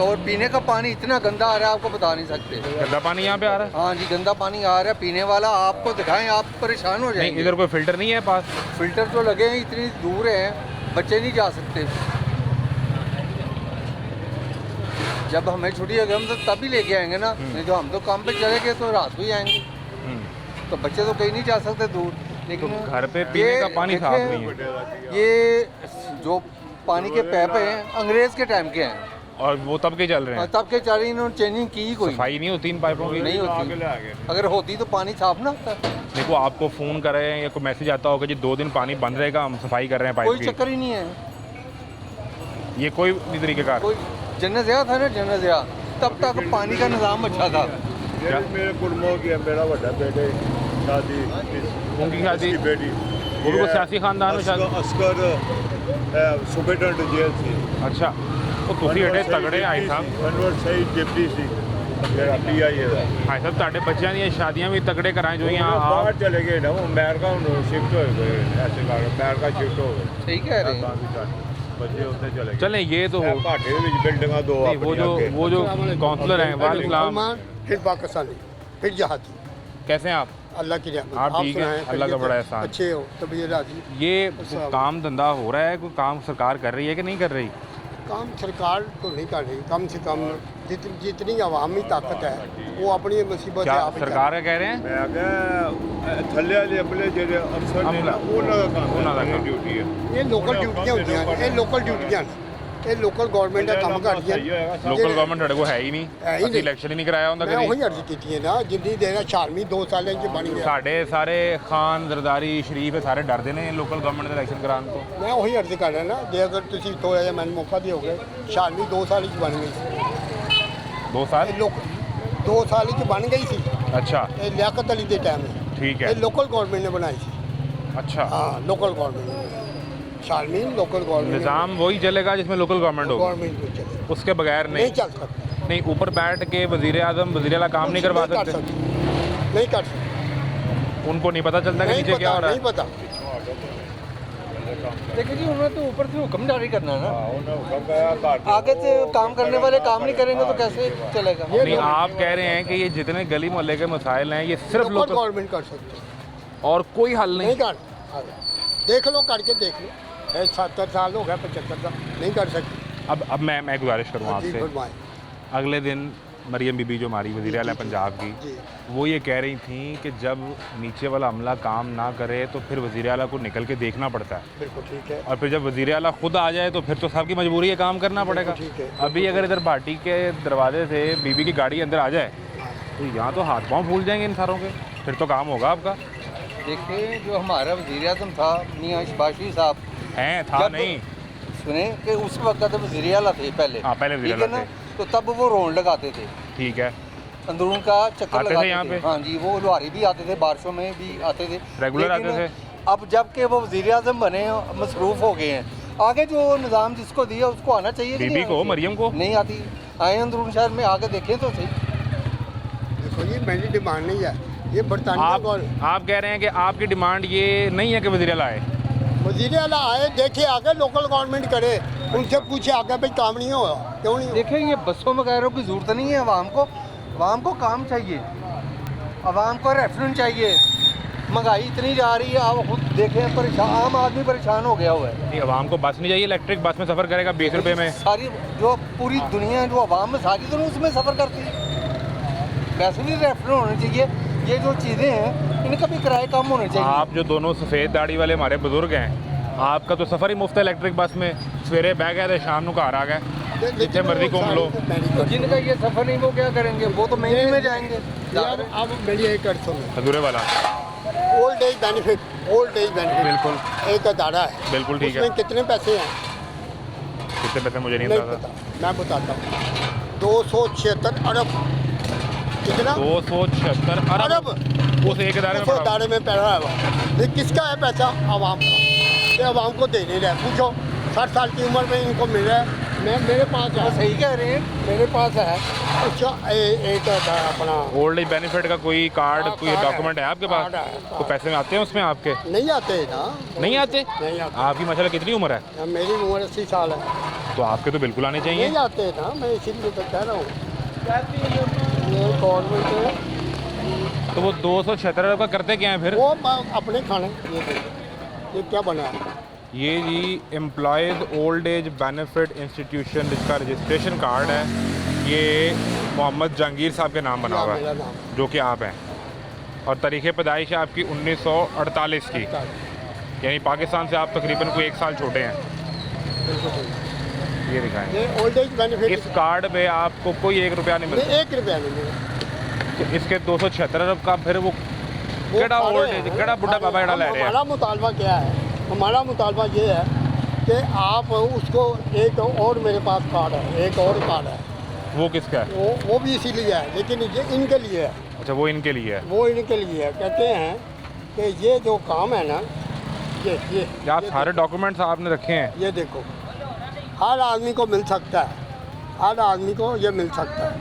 और पीने का पानी इतना गंदा आ रहा है आपको बता नहीं सकते। गंदा पानी यहाँ पे आ रहा है? हाँ जी, गंदा पानी आ रहा है पीने वाला। आपको दिखाएं आप परेशान हो नहीं जाएंगे। इधर कोई फिल्टर नहीं है पास? फिल्टर तो लगे हैं, इतनी दूर हैं, बच्चे नहीं जा सकते। जब हमें छुट्टी होगी हम तो तभी लेके आएंगे ना, नहीं तो हम तो काम पे चले गए तो रात को ही आएंगे। तो बच्चे तो कहीं नहीं जा सकते दूर। लेकिन तो घर पे पीने ये का पानी साफ देखें, नहीं है। ये जो पानी के पैप हैं अंग्रेज़ के टाइम के हैं। और वो तब के चल रहे हैं, तब के चारी इन्होंने चेंजिंग की कोई सफाई नहीं होती इन पाइपों की? नहीं होती, अगर होती तो पानी साफ ना होता। देखो आपको फ़ोन कर रहे हैं या कोई मैसेज आता होगा जी 2 दिन पानी बंद रहेगा, हम सफाई कर रहे हैं पाइप कोई की, चक्कर ही नहीं है। ये कोई नहीं तरीके का। कोई जन्नत था ना, जन्नत तब तक पानी का निज़ाम अच्छा था। मेरे कुर्मों की है, मेरा बड़ा बेटे शादी, उनकी शादी, इसकी बेटी, वो भी कोई सियासी खानदान में शायद? अस्कर सुबेटेंट जेल थी। अच्छा, तो ਤੁਸੀਂ ਏਡੇ ਤਗੜੇ ਆਏ ਸਾਹਿਬ, ਅਨਵਰ ਸਈਦ ਡਿਪਟੀ ਸੀ ਮੇਰਾ ਪੀਆਈਏ ਦਾ। ਆਏ ਸਾਹਿਬ ਤੁਹਾਡੇ ਬੱਚਿਆਂ ਦੀਆਂ ਸ਼ਾਦੀਆਂ ਵੀ ਤਗੜੇ ਕਰਾਏ ਜੋ यहाँ ਬਾਹਰ आप ਚਲੇ ਗਏ ਨਾ, ਉਹ ਅਮਰੀਕਾ ਨੂੰ ਸ਼ਿਫਟ ਹੋਏ ਗਏ, ਐਸੇ ਕਰ ਅਮਰੀਕਾ ਸ਼ਿਫਟ ਹੋ ਗਏ। सही कह रहे हैं। ਤਾਂ ਵੀ ਸਾਡੇ ਬੱਚੇ ਉੱਥੇ ਚਲੇ ਗਏ। चलें ये तो ਇਹ ਭਾਟੇ ਦੇ ਵਿੱਚ ਬਿਲਡਿੰਗਾਂ ਦੋ नहीं, वो जो काउंसलर हैं वालेकुम सलाम, मुसलमान फिर पाकिस्तानी फिर जहादी, कैसे हैं आप? अल्लाह की रहमत। आप ठीक हैं? सुनाएं, अल्लाह का खैरियत बड़ा है? एहसान। अच्छे हो तबीयत राजी। ये काम धंधा हो रहा है, कोई काम सरकार कर रही है कि नहीं कर रही? काम सरकार तो नहीं कर रही, कम से कम जितनी अवामी ताकत है वो अपनी मुसीबत क्या आप ही सरकार का कह रहे हैं? ਮੈਂ ਕਿਹਾ ਥੱਲੇ ਵਾਲੇ ਅਮਲੇ ਜਿਹੜੇ ਅਫਸਰ ਨੇ ਨਾ, ਉਹਨਾਂ ਦਾ ਕੰਮ ਉਹਨਾਂ ਦਾ ਕੰਮ। ਡਿਊਟੀ ਹੈ। ये लोकल ड्यूटियाँ होती हैं, ये लोकल ड्यूटियाँ ने, ये लोकल गवर्नमेंट का काम करती है। लोकल गवर्नमेंट ਤੁਹਾਡੇ ਕੋਲ ਹੈ ਹੀ ਨਹੀਂ, ਹੈ ਹੀ ਅਸੀਂ ਨਹੀਂ। ਇਲੈਕਸ਼ਨ ਹੀ ਨਹੀਂ ਕਰਾਇਆ ਹੁੰਦਾ मैं ਕਦੀ। वही अर्जी की है ना, जिंदी देना 4 2 साल च बन गया। ਸਾਡੇ ਸਾਰੇ ਖਾਨ ਜ਼ਰਦਾਰੀ ਸ਼ਰੀਫ ਇਹ ਸਾਰੇ ਡਰਦੇ ਨੇ ਲੋਕਲ ਗਵਰਨਮੈਂਟ ਦੇ ਇਲੈਕਸ਼ਨ ਕਰਾਉਣ ਤੋਂ। मैं वही अर्ज कर रहा ना, जे अगर तुम थोड़ा जहा मैंने मौका दिओगे, 4 2 साल च बन गई सी। 2 साल? ये लोक 2 साल च बन गई सी। अच्छा, ये लियाकत अली के टाइम है, ठीक ये है। लोकल गवर्नमेंट ने बनाई थी। अच्छा, हाँ, लोकल गवर्नमेंट ने, शालमीन लोकल गवर्नमेंट निज़ाम वही चलेगा जिसमें लोकल गवर्नमेंट होगा, गवर्नमेंट को चले उसके बगैर नहीं नहीं? चल सकता, नहीं, ऊपर बैठ के वजीर आजम वजीर आला काम नहीं करवा कर सकते? नहीं कर सकते, उनको नहीं पता चलता कि नहीं नीचे क्या हो पता, रहा नहीं है? पता। देखिए जी, उन्होंने तो ऊपर से हुक्म जारी करना है ना, ਉਹਨਾਂ ਹੁਕਮ ਕਰਿਆ ਘਰ आगे से काम करने वाले काम नहीं करेंगे तो कैसे चलेगा? नहीं, आप कह रहे हैं कि ये जितने गली मोहल्ले के मसाइल हैं ये सिर्फ लोकल लोकल गवर्नमेंट कर सकते हैं, और कोई हल नहीं नहीं? कर, देख लो करके देख लो, 70 साल हो गए, 75 साल नहीं कर सकते। अब मैं गुजारिश करूँ जी आपसे, फरमाएं। अगले दिन मरियम बीबी जो हमारी वज़ीर आला पंजाब की, जी वो ये कह रही थी कि जब नीचे वाला अमला काम ना करे तो फिर वज़ीर आला को निकल के देखना पड़ता है, बिल्कुल ठीक है, और फिर जब वज़ीर आला खुद आ जाए तो फिर तो सबकी मजबूरी है काम करना पड़ेगा। ठीक है। अभी अगर इधर भाटी के दरवाजे से बीबी की गाड़ी अंदर आ जाए तो यहाँ तो हाथ पाँव फूल जाएंगे इन सारों के, फिर तो काम होगा आपका। देखिए, जो हमारा वज़ीर आज़म था मियाँ शबाशी साहब, हैं था जब- नहीं? सुने कि उस वक्त वज़ीर आला थे पहले, हाँ, पहले वज़ीर ठीक है आला ना, तो तब वो रोड लगाते थे, ठीक है, अंदरून का चक्कर आते थे लगाते यहाँ थे। पे? हाँ जी, वो लुहारी भी आते थे, बारिशों में भी आते थे, रेगुलर लेकिन आते थे? अब जब के वो वज़ीर आज़म बने, मसरूफ़ हो गए हैं, आगे जो निज़ाम जिसको दिया उसको आना चाहिए कि बीबी नहीं को, आना चाहिए? मरियम को? नहीं आती, आए अंदरून शहर में आके देखें तो सही। देखो ये मेरी डिमांड नहीं है, ये बरतानिया आप कह रहे हैं कि आपकी डिमांड ये नहीं है कि वज़ीर आला आए? वजीर आला आए, देखे आगे लोकल गवर्नमेंट करे, उनसे पूछे आगे भाई काम नहीं हो, क्यों नहीं हो? देखिए, ये बसों वगैरह की ज़रूरत नहीं है, आवाम को काम चाहिए, आवाम को रेफरेंस चाहिए। महंगाई इतनी जा रही है, आप खुद देखें, परेशान, आम आदमी परेशान हो गया हुआ है। नहीं, आवाम को बस नहीं चाहिए, इलेक्ट्रिक बस में सफ़र करेगा 20 रुपये में। सारी जो पूरी दुनिया है, जो आवाम में सारी दुनिया उसमें सफ़र करती है, वैसे भी रेफरेंस होने चाहिए। ये जो चीज़ें हैं इनका भी किराए कम होने चाहिए। आप जो दोनों सफ़ेद दाढ़ी वाले हमारे बुजुर्ग हैं, आपका तो सफ़र ही मुफ्त है इलेक्ट्रिक बस में, सवेरे बह गए थे शाम को घर आ गए, जितने मर्जी घूम लो। तो जिनका ये सफ़र नहीं वो क्या करेंगे, वो तो महंगी में जाएंगे। यार अब मेरी एक अर्थ सुनो, हजूरे वाला, old age benefit, old age benefit बिल्कुल एक अदारा है, बिल्कुल ठीक है। उसमें कितने पैसे हैं कितने पैसे मुझे नहीं नहीं पता। पता, मैं बताता हूँ, 276 अरब, कितना 276 अरब उस एक इदारे में उस पड़ा हुआ। अदारे में पैसा है वो। ये किसका है पैसा? आवाम का, ये आवाम को दे नहीं रहे। पूछो 60 साल की उम्र में इनको मिल रहा है, मेरे पास तो है, सही कह रहे हैं। मेरे पास है। अच्छा एक अपना ओल्ड एज बेनिफिट का कोई कार्ड, हाँ, कोई कार्ड है। डॉक्यूमेंट है आपके पास? कार्ड है, तो पैसे में आते हैं उसमें आपके? नहीं आते ना, नहीं आते? नहीं आते। आपकी माशाल्लाह कितनी उम्र है? मेरी उम्र 80 साल है, तो आपके तो बिल्कुल आने चाहिए। नहीं आते ना, मैं इसीलिए तो कह रहा हूँ ये गवर्नमेंट है, तो वो 276 अरब का करते क्या है फिर? वो अपने खाने ये देखो, ये क्या बना है, ये जी employees old age benefit institution, जिसका रजिस्ट्रेशन कार्ड है, ये मोहम्मद जहांगीर साहब के नाम बना हुआ मेरा है, नाम जो कि आप हैं, और तारीख़ पैदाइश है आपकी 1948 की, यानी पाकिस्तान से आप तकरीबन कोई 1 साल छोटे हैं। बिल्कुल सही। ये दिखाएं। ये ओल्ड एज बेनिफिट इस कार्ड पे आपको कोई 1 रुपया नहीं मिलता। 1 रुपया नहीं मिलेगा। तो इसके 276 अरब का फिर वो वो केड़ा सारे ओल्ड हैं। एज केड़ा बुढ़ा बाबा एड़ा ले रहे हैं। हमारा मुतालबा क्या है, हमारा मुतालबा ये है कि आप उसको एक और मेरे पास कार्ड है, एक और कार्ड है, वो किसका है? वो भी इसीलिए है, लेकिन ये इनके लिए है, अच्छा वो इनके लिए है। वो इनके लिए है। कहते हैं कि ये जो काम है ना, ये क्या सारे डॉक्यूमेंट्स आपने रखे हैं? ये देखो, हर आदमी को मिल सकता है, हर आदमी को ये मिल सकता है,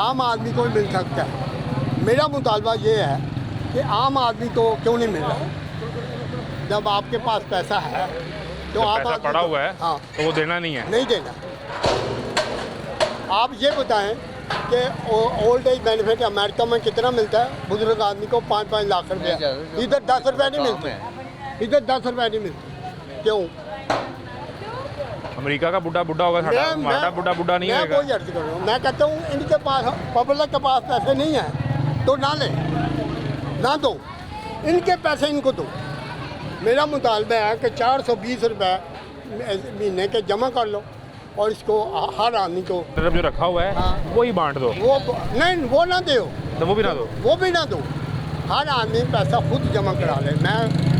आम आदमी को मिल सकता है। मेरा मुतालबा ये है कि आम आदमी को क्यों नहीं मिल रहा। जब आपके पास पैसा है तो जब आम पैसा आदमी पड़ा को- हुआ है हाँ, तो वो देना नहीं है। नहीं देना। आप ये बताएं कि ओल्ड एज बेनिफिट अमेरिका में कितना मिलता है बुजुर्ग आदमी को? 5-5 लाख रुपया। इधर 10 रुपये नहीं मिलते, इधर 10 रुपये नहीं मिलते। क्यों? अमेरिका का बुढ़ा बुढ़ा होगा, हमारा बुढ़ा नहीं मैं होगा। कोई अर्ज कर रहा हूँ, मैं कहता हूँ इनके पास, पब्लिक के पास पैसे नहीं है तो ना ले, ना दो, इनके पैसे इनको दो। मेरा मुतालबा है कि 420 रुपये महीने के जमा कर लो और इसको हर आदमी को जो रखा हुआ है हाँ। वो ही बांट दो। वो नहीं, वो ना दो, तो वो भी ना दो। वो भी ना दो, हर आदमी पैसा खुद जमा करा ले।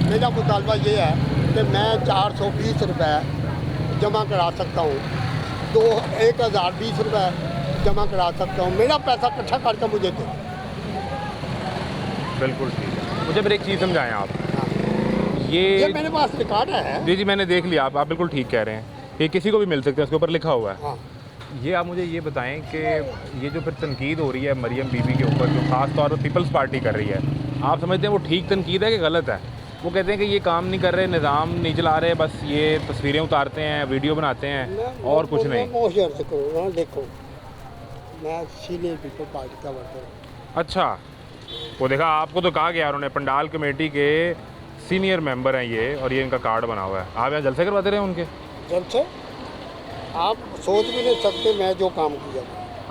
मेरा मुतालबा ये है कि मैं 420 रुपये जमा करा सकता हूँ, 1020 रुपये जमा करा सकता हूँ। मेरा पैसा इकट्ठा करके मुझे दे। बिल्कुल ठीक है। मुझे फिर एक चीज़ समझाएं आप। ये ये मेरे पास रिकॉर्ड है। जी मैंने देख लिया, आप बिल्कुल ठीक कह रहे हैं। ये किसी को भी मिल सकता है, उसके ऊपर लिखा हुआ है। हाँ, ये आप मुझे ये बताएं कि ये जो फिर तनकीद हो रही है मरियम बीबी के ऊपर, जो ख़ास तौर पर पीपल्स पार्टी कर रही है, आप समझते हैं वो ठीक तनकीद है कि गलत है? वो कहते हैं कि ये काम नहीं कर रहे, निज़ाम नहीं चला रहे, बस ये तस्वीरें उतारते हैं, वीडियो बनाते हैं और कुछ नहीं। मैं अर्ज करूँगा, देखो मैं सीनियर पीपल पार्टी का वर्कर हूँ। अच्छा, वो देखा आपको तो कहा गया उन्होंने, पंडाल कमेटी के सीनियर मेंबर हैं ये, और ये इनका कार्ड बना हुआ है। आप यहाँ जलसे करवाते रहे उनके? जब से आप सोच भी नहीं सकते मैं जो काम किया।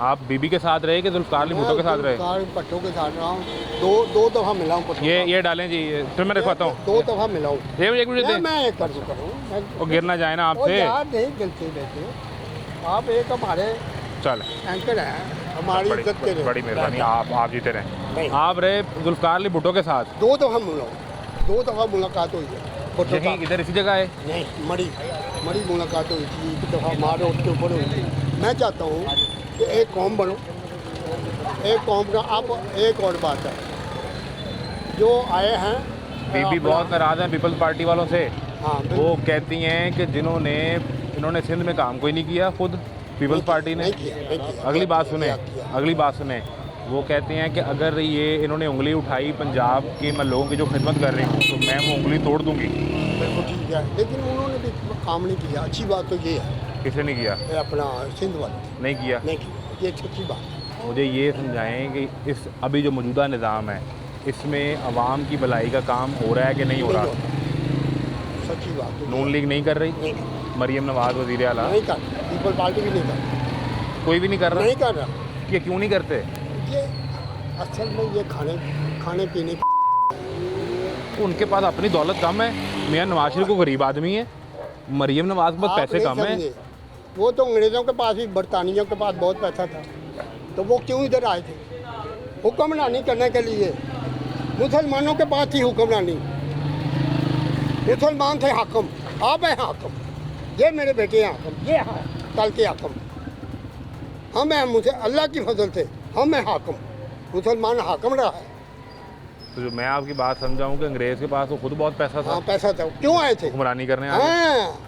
आप बीबी के साथ रहे कि जुल्फ़िकार अली भुट्टो के साथ रहे? भट्टो के साथ रहा हूँ, दो दफ़ा मिला हूँ। ये डालें जी, फिर मैं रखवाता हूँ। 2 दफ़ा मिला हूँ। एक मिनट दें, मैं एक कर्ज करूँ, वो गिर ना जाए ना आपसे। यार नहीं गलती रहती। आप एक हमारे चल, एंकर हैं, हमारी इज्जत के लिए। बड़ी मेहरबानी, आप जीते रहे। नहीं। आप रहे जुल्फ़िकार अली भुट्टो के साथ? 2 दफ़ा मिला हूँ, 2 दफ़ा मुलाकात हुई है। भुट्टो यहीं साहब। इधर इसी जगह है? नहीं, मरी मुलाकात हुई थी, एक दफ़ा हमारे उसके ऊपर हुई थी। मैं चाहता हूँ कि एक कौम बनो, एक कौम का। अब एक और बात है, जो आए हैं बीबी अपना- बहुत नाराज़ हैं पीपल्स पार्टी वालों से। हाँ, वो कहती हैं कि इन्होंने सिंध में काम कोई नहीं किया, खुद पीपल्स पार्टी ने। नहीं किया। अगली बात सुने, किया। अगली बात सुने। वो कहते हैं कि अगर ये इन्होंने उंगली उठाई पंजाब के मैं लोगों की जो खिदमत कर रही हूँ तो मैं वो उंगली तोड़ दूंगी। बिल्कुल ठीक है, लेकिन उन्होंने भी काम नहीं किया। अच्छी बात तो ये है, किसी ने किया? ये अपना सिंध वाले नहीं किया। नहीं किया, ये अच्छी बात है। मुझे ये समझाएं कि इस अभी जो मौजूदा निज़ाम है इसमें अवाम की भलाई का काम हो रहा है कि नहीं हो रहा? सच्ची बात तो नून लीग नहीं कर रही? नहीं कर मरियम नवाज़ वज़ीर आला नहीं कर पीपल पार्टी भी नहीं कर कोई भी नहीं कर रहा? नहीं कर रहा। ये क्यों नहीं करते? ये असल में ये खाने पीने उनके पास अपनी दौलत कम है। मियाँ नवाज शरीफ को गरीब आदमी है, मरियम नवाज के पास आप पैसे नहीं कम है। समझे। वो तो अंग्रेज़ों के पास भी, बरतानियों के पास बहुत पैसा था, तो वो क्यों इधर आए थे? हुक्मरानी करने के लिए। मुसलमानों के पास थी हुक्मरानी, मुसलमान थे हाकम, आप हैं हाकम, ये मेरे बेटे हैं हाकम, ये हैं कल के हाकम। हम हैं, मुझे अल्लाह की फजल से हम हैं हाकम, मुसलमान हाकम रहा है। तो जो मैं आपकी बात समझाऊँ कि अंग्रेज़ के पास तो खुद बहुत पैसा था, हाँ, पैसा था, क्यों आए थे? हुक्मरानी करने आए। हाँ,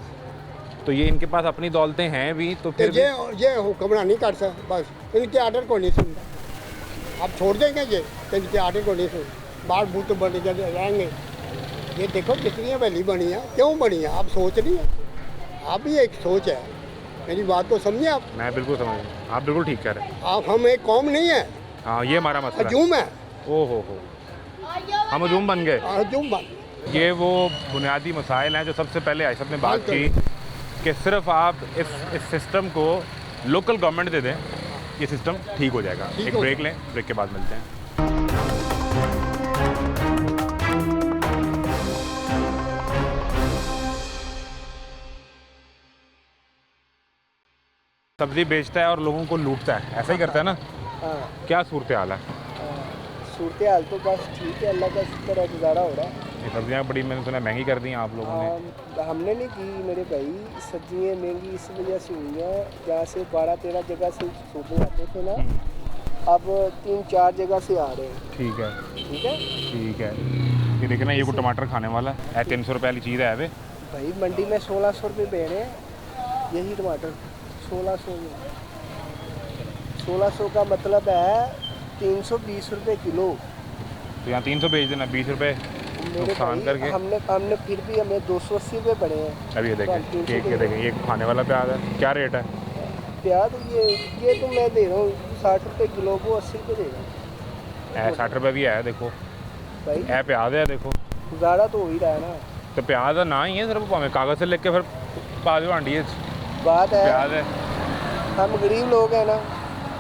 तो ये इनके पास अपनी दौलतें हैं भी, तो तो फिर भी ये हुक्मरान नहीं कर सकते, बस इनके आर्डर को नहीं सुनता। आप छोड़ देंगे ये, तो इनके आर्डर को नहीं सुन, बाल बूट बन जाएंगे। ये देखो कितनी हवेली बनी है, क्यों बनी है? आप सोच रही है, आप भी एक सोच है। मेरी बात को समझिए आप। मैं बिल्कुल समझ रहा हूँ, आप बिल्कुल ठीक कह रहे हैं। आप हम एक कौम नहीं है, हाँ, ये हमारा मसला है। हजूम है। ओहो हो, हम हजूम बन गए। हजूम बन। ये वो बुनियादी मसाइल हैं जो सबसे पहले आयशत ने बात की कि सिर्फ आप इस सिस्टम को लोकल गवर्नमेंट दे दें, ये सिस्टम ठीक हो जाएगा। एक ब्रेक लें, ब्रेक के बाद मिलते हैं। सब्जी बेचता है और लोगों को लूटता है, ऐसा ही करता है ना? हाँ क्या सूरत हाल है? सूरत हाल तो बस ठीक है, अल्लाह का शुक्र है, गुजारा हो रहा है। ये सब्जियाँ बड़ी मैंने सुना महंगी कर दी हैं आप लोगों ने। हमने नहीं की मेरे भाई, सब्जियाँ महंगी इस वजह से हुई हैं, जहाँ से 12-13 जगह से सूबे आते थे ना, अब 3-4 जगह से आ रहे हैं। ठीक है, ठीक है ठीक है। ये देखना, ये को टमाटर खाने वाला है 300 रुपये वाली चीज़ है वे। भाई मंडी में 1600 रुपये दे रहे हैं यही टमाटर, 1600 में। 1600 का मतलब है 320 रुपये किलो। तो यहाँ 300 बेच देना, 20 रुपये मेरे नुकसान भाई करके। हमने फिर भी हमें 280 रुपये पड़े हैं। अभी ये देखें, ये देखें, ये खाने वाला प्याज है, क्या रेट है? प्याज ये तो मैं दे रहा हूँ 60 रुपये किलो, को 80 रुपये दे रहा हूँ। 60 रुपये भी है, देखो भाई है प्याज है, देखो गुजारा तो हो ही रहा है ना। तो प्याज ना ही है, सिर्फ हमें कागज़ से लेके फिर पाँच हांडी है बात है प्याज है। हम गरीब लोग हैं ना,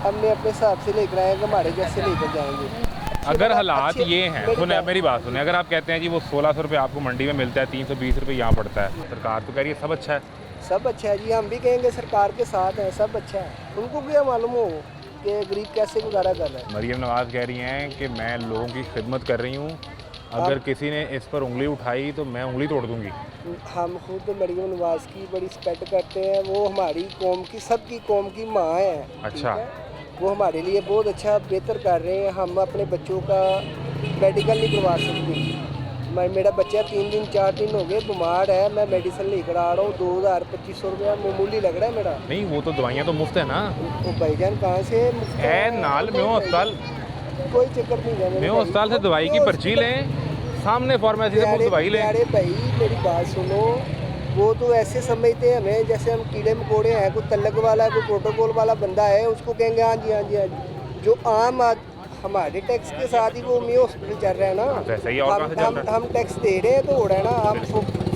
हमने अपने हिसाब से लेकर आए, हमारे जैसे लेकर जाएंगे। अगर हालात ये हैं, सुने मेरी बात सुने, अगर आप कहते हैं जी वो 1600 रुपये आपको मंडी में मिलता है, 320 रुपये यहाँ पड़ता है, सरकार तो कह रही है सब अच्छा है। सब अच्छा है जी, हम भी कहेंगे सरकार के साथ हैं, सब अच्छा है। उनको क्या मालूम हो कि गरीब कैसे गुजारा कर रहा है। मरियम नवाज़ कह रही हैं कि मैं लोगों की खिदमत कर रही हूँ, अगर किसी ने इस पर उंगली उठाई तो मैं उंगली तोड़ दूंगी। हम खुद मरियम नवाज़ की बड़ी रिस्पेक्ट करते हैं, वो हमारी कौम की, सबकी कौम की माँ है। अच्छा। वो हमारे लिए बहुत अच्छा बेहतर कर रहे हैं। हम अपने बच्चों का मेडिकल नहीं करवा सकते। मेरा बच्चा 3 दिन 4 दिन हो गए बीमार है, मैं मेडिसिन लेकर आ रहा हूँ, 2000-2500 रुपया मामूली लग रहा है मेरा। नहीं, वो तो दवाइयाँ तो मुफ्त है ना। तो भाईजान कहाँ से मुफ्त है? नाल में अस्पताल, कोई चक्कर नहीं है। में अस्पताल से दवाई की पर्ची लें, सामने फार्मेसी से मुफ्त दवाई लें। अरे भाई मेरी बात सुनो, वो तो ऐसे समझते हैं हमें जैसे हम कीड़े मकोड़े हैं, कोई तलक वाला, कोई प्रोटोकॉल वाला बंदा है, उसको कहेंगे हाँ जी हाँ जी हाँ जी। जो आम हमारे टैक्स के साथ ही वो मियो हॉस्पिटल चल रहा है ना, वैसे ही और कहाँ से चल रहा है? हम टैक्स दे रहे हैं तो हो रहा है ना, हम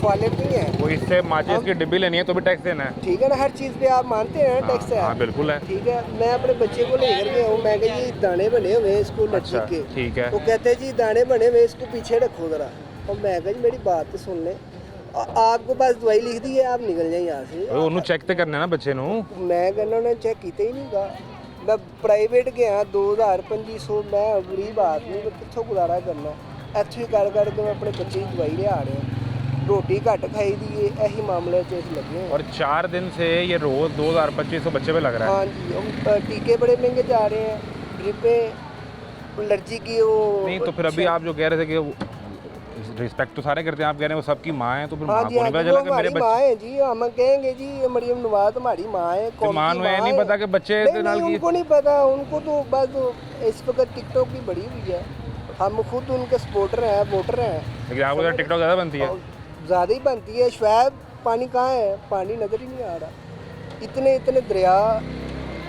फालित नहीं है। वो इससे माचिस की डिब्बी लेनी है तो भी टैक्स देना है। ठीक है ना, हर चीज़ पे आप मानते हैं ना टैक्स है। हाँ बिल्कुल है। ठीक है, मैं अपने बच्चे को लेकर गया हूँ, मैं कहा ये दाने बने हुए हैं इसको अच्छा, लज्जी के। ठीक है। तो कहते हैं जी दाने बने हुए, इसको पीछे रखो ज़रा। और मैं कहा जी मेरी बात तो सुन लें, आपको पास दवाई लिख दी है, आप निकल जाए यहाँ से। ਉਹਨੂੰ ਚੈੱਕ ਤੇ ਕਰਨਾ ਨਾ ਬੱਚੇ ਨੂੰ। मैं कहना उन्हें चेक किया ही नहीं गा। मैं प्राइवेट गया 2000-2500, मैं गरीब आदमी, मैं कितों गुजारा करना। इतों ही कर करके मैं अपने बच्चे की दवाई लिया रहा, रोटी घट खाई दी है, यही मामले च लगे हैं। और 4 दिन से ये रोज़ 2000-2500 बच्चे पे लग रहा है। हाँ जी, टीके बड़े महंगे जा रहे हैं, ड्रिपें, एलर्जी की वो। नहीं तो फिर अभी आप जो कह रहे थे कि रिस्पेक्ट तो सारे करते हैं, आप कह रहे हैं वो सबकी माँ है, तो फिर हाँ माँ जी, को नहीं पता चला कि मेरे माँ है जी। हम कहेंगे जी ये मरियम नवाज हमारी माँ है, कौम माँ की को ये नहीं है। पता कि बच्चे नहीं, नाल की। उनको नहीं पता, उनको तो बस इस वक्त टिकटॉक की बड़ी हुई है। हम खुद उनके सपोर्टर हैं, वोटर हैं। लेकिन आपको तो टिकटॉक ज़्यादा बनती है। ज़्यादा ही बनती है। शवैब पानी कहाँ है? पानी नज़र ही नहीं आ रहा। इतने दरिया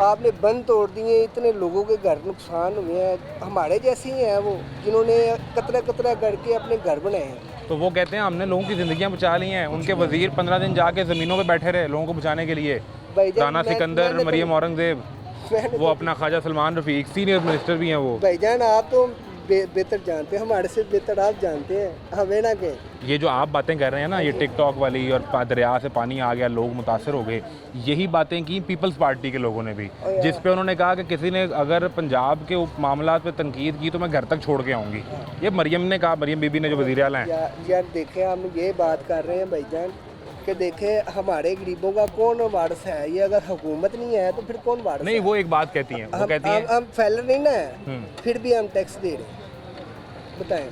आपने बंद तोड़ दिए, इतने लोगों के घर नुकसान हुए हैं। हमारे जैसे ही हैं वो, जिन्होंने कतरा करके अपने घर बनाए हैं। तो वो कहते हैं हमने लोगों की ज़िंदगियाँ बचा ली हैं। उनके वजीर 15 दिन जाके ज़मीनों पे बैठे रहे लोगों को बचाने के लिए। राना सिकंदर, मरियम औरंगजेब, वो अपना ख्वाजा सलमान रफ़ीक, सीनियर मिनिस्टर भी हैं वो। भाईजान आप तो बेहतर जानते हैं, हमारे से बेहतर आप जानते हैं, हमें ना कहें। ये जो आप बातें कर रहे हैं ना, ये टिकटॉक वाली और दरिया से पानी आ गया, लोग मुतासर हो गए, यही बातें की पीपल्स पार्टी के लोगों ने भी, जिस पे उन्होंने कहा कि किसी ने अगर पंजाब के मामला पे तनकीद की तो मैं घर तक छोड़ के आऊँगी। ये मरियम ने कहा, मरियम बीबी ने जो वज़ीर आला हैं। यार देखें, हम ये बात कर रहे हैं भाईजान कि देखें हमारे गरीबों का कौन वारस है। ये अगर हुकूमत नहीं है तो फिर कौन वारस नहीं, है? वो एक बात कहती हैं, वो कहती हैं हम फैलर नहीं ना है, फिर भी हम टैक्स दे रहे हैं। बताएं,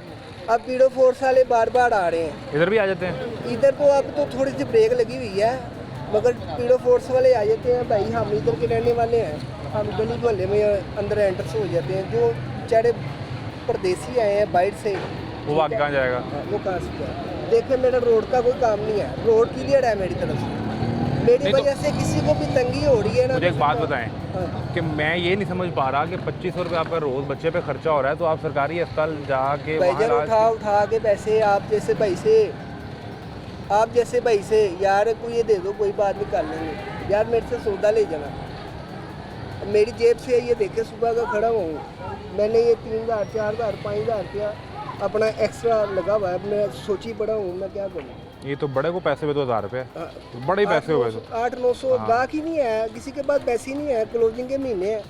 अब पीडो फोर्स वाले बार आ रहे हैं, इधर भी आ जाते हैं। इधर तो अब तो थोड़ी सी ब्रेक लगी हुई है, मगर पीडो फोर्स वाले आ जाते हैं। भाई हम इधर के रहने वाले हैं, हम गली मोहल्ले में अंदर एंटर्स हो जाते हैं। जो बेचारे परदेसी आए हैं बाहर से, वो आगे कहाँ जाएगा? वो कहाँ से जाएगा? देखे मेरा रोड का कोई काम नहीं है, रोड क्लियर है मेरी तरफ से। मेरी वजह से किसी को भी तंगी हो रही है ना। मुझे एक बात बताएं कि मैं ये नहीं समझ पा रहा कि 2500 रुपये आपका रोज़ बच्चे पे खर्चा हो रहा है, तो आप सरकारी अस्पताल जाके भाईजान उठा के पैसे आप जैसे भाई से यार को ये दे दो, कोई बात नहीं कर लेंगे। यार मेरे से सौदा ले जाना, मेरी जेब से ये देखे सुबह का खड़ा हूँ मैंने, ये 3000 4000 5000 रुपया अपना एक्स्ट्रा लगा हुआ है। मैं सोची पड़ा हूँ मैं क्या करूँ। ये तो बड़े को पैसे हुए तो 1000 रुपये, तो बड़े ही पैसे हुए तो। 800-900 गाहक ही नहीं है, किसी के पास पैसे ही नहीं है, क्लोजिंग के महीने हैं।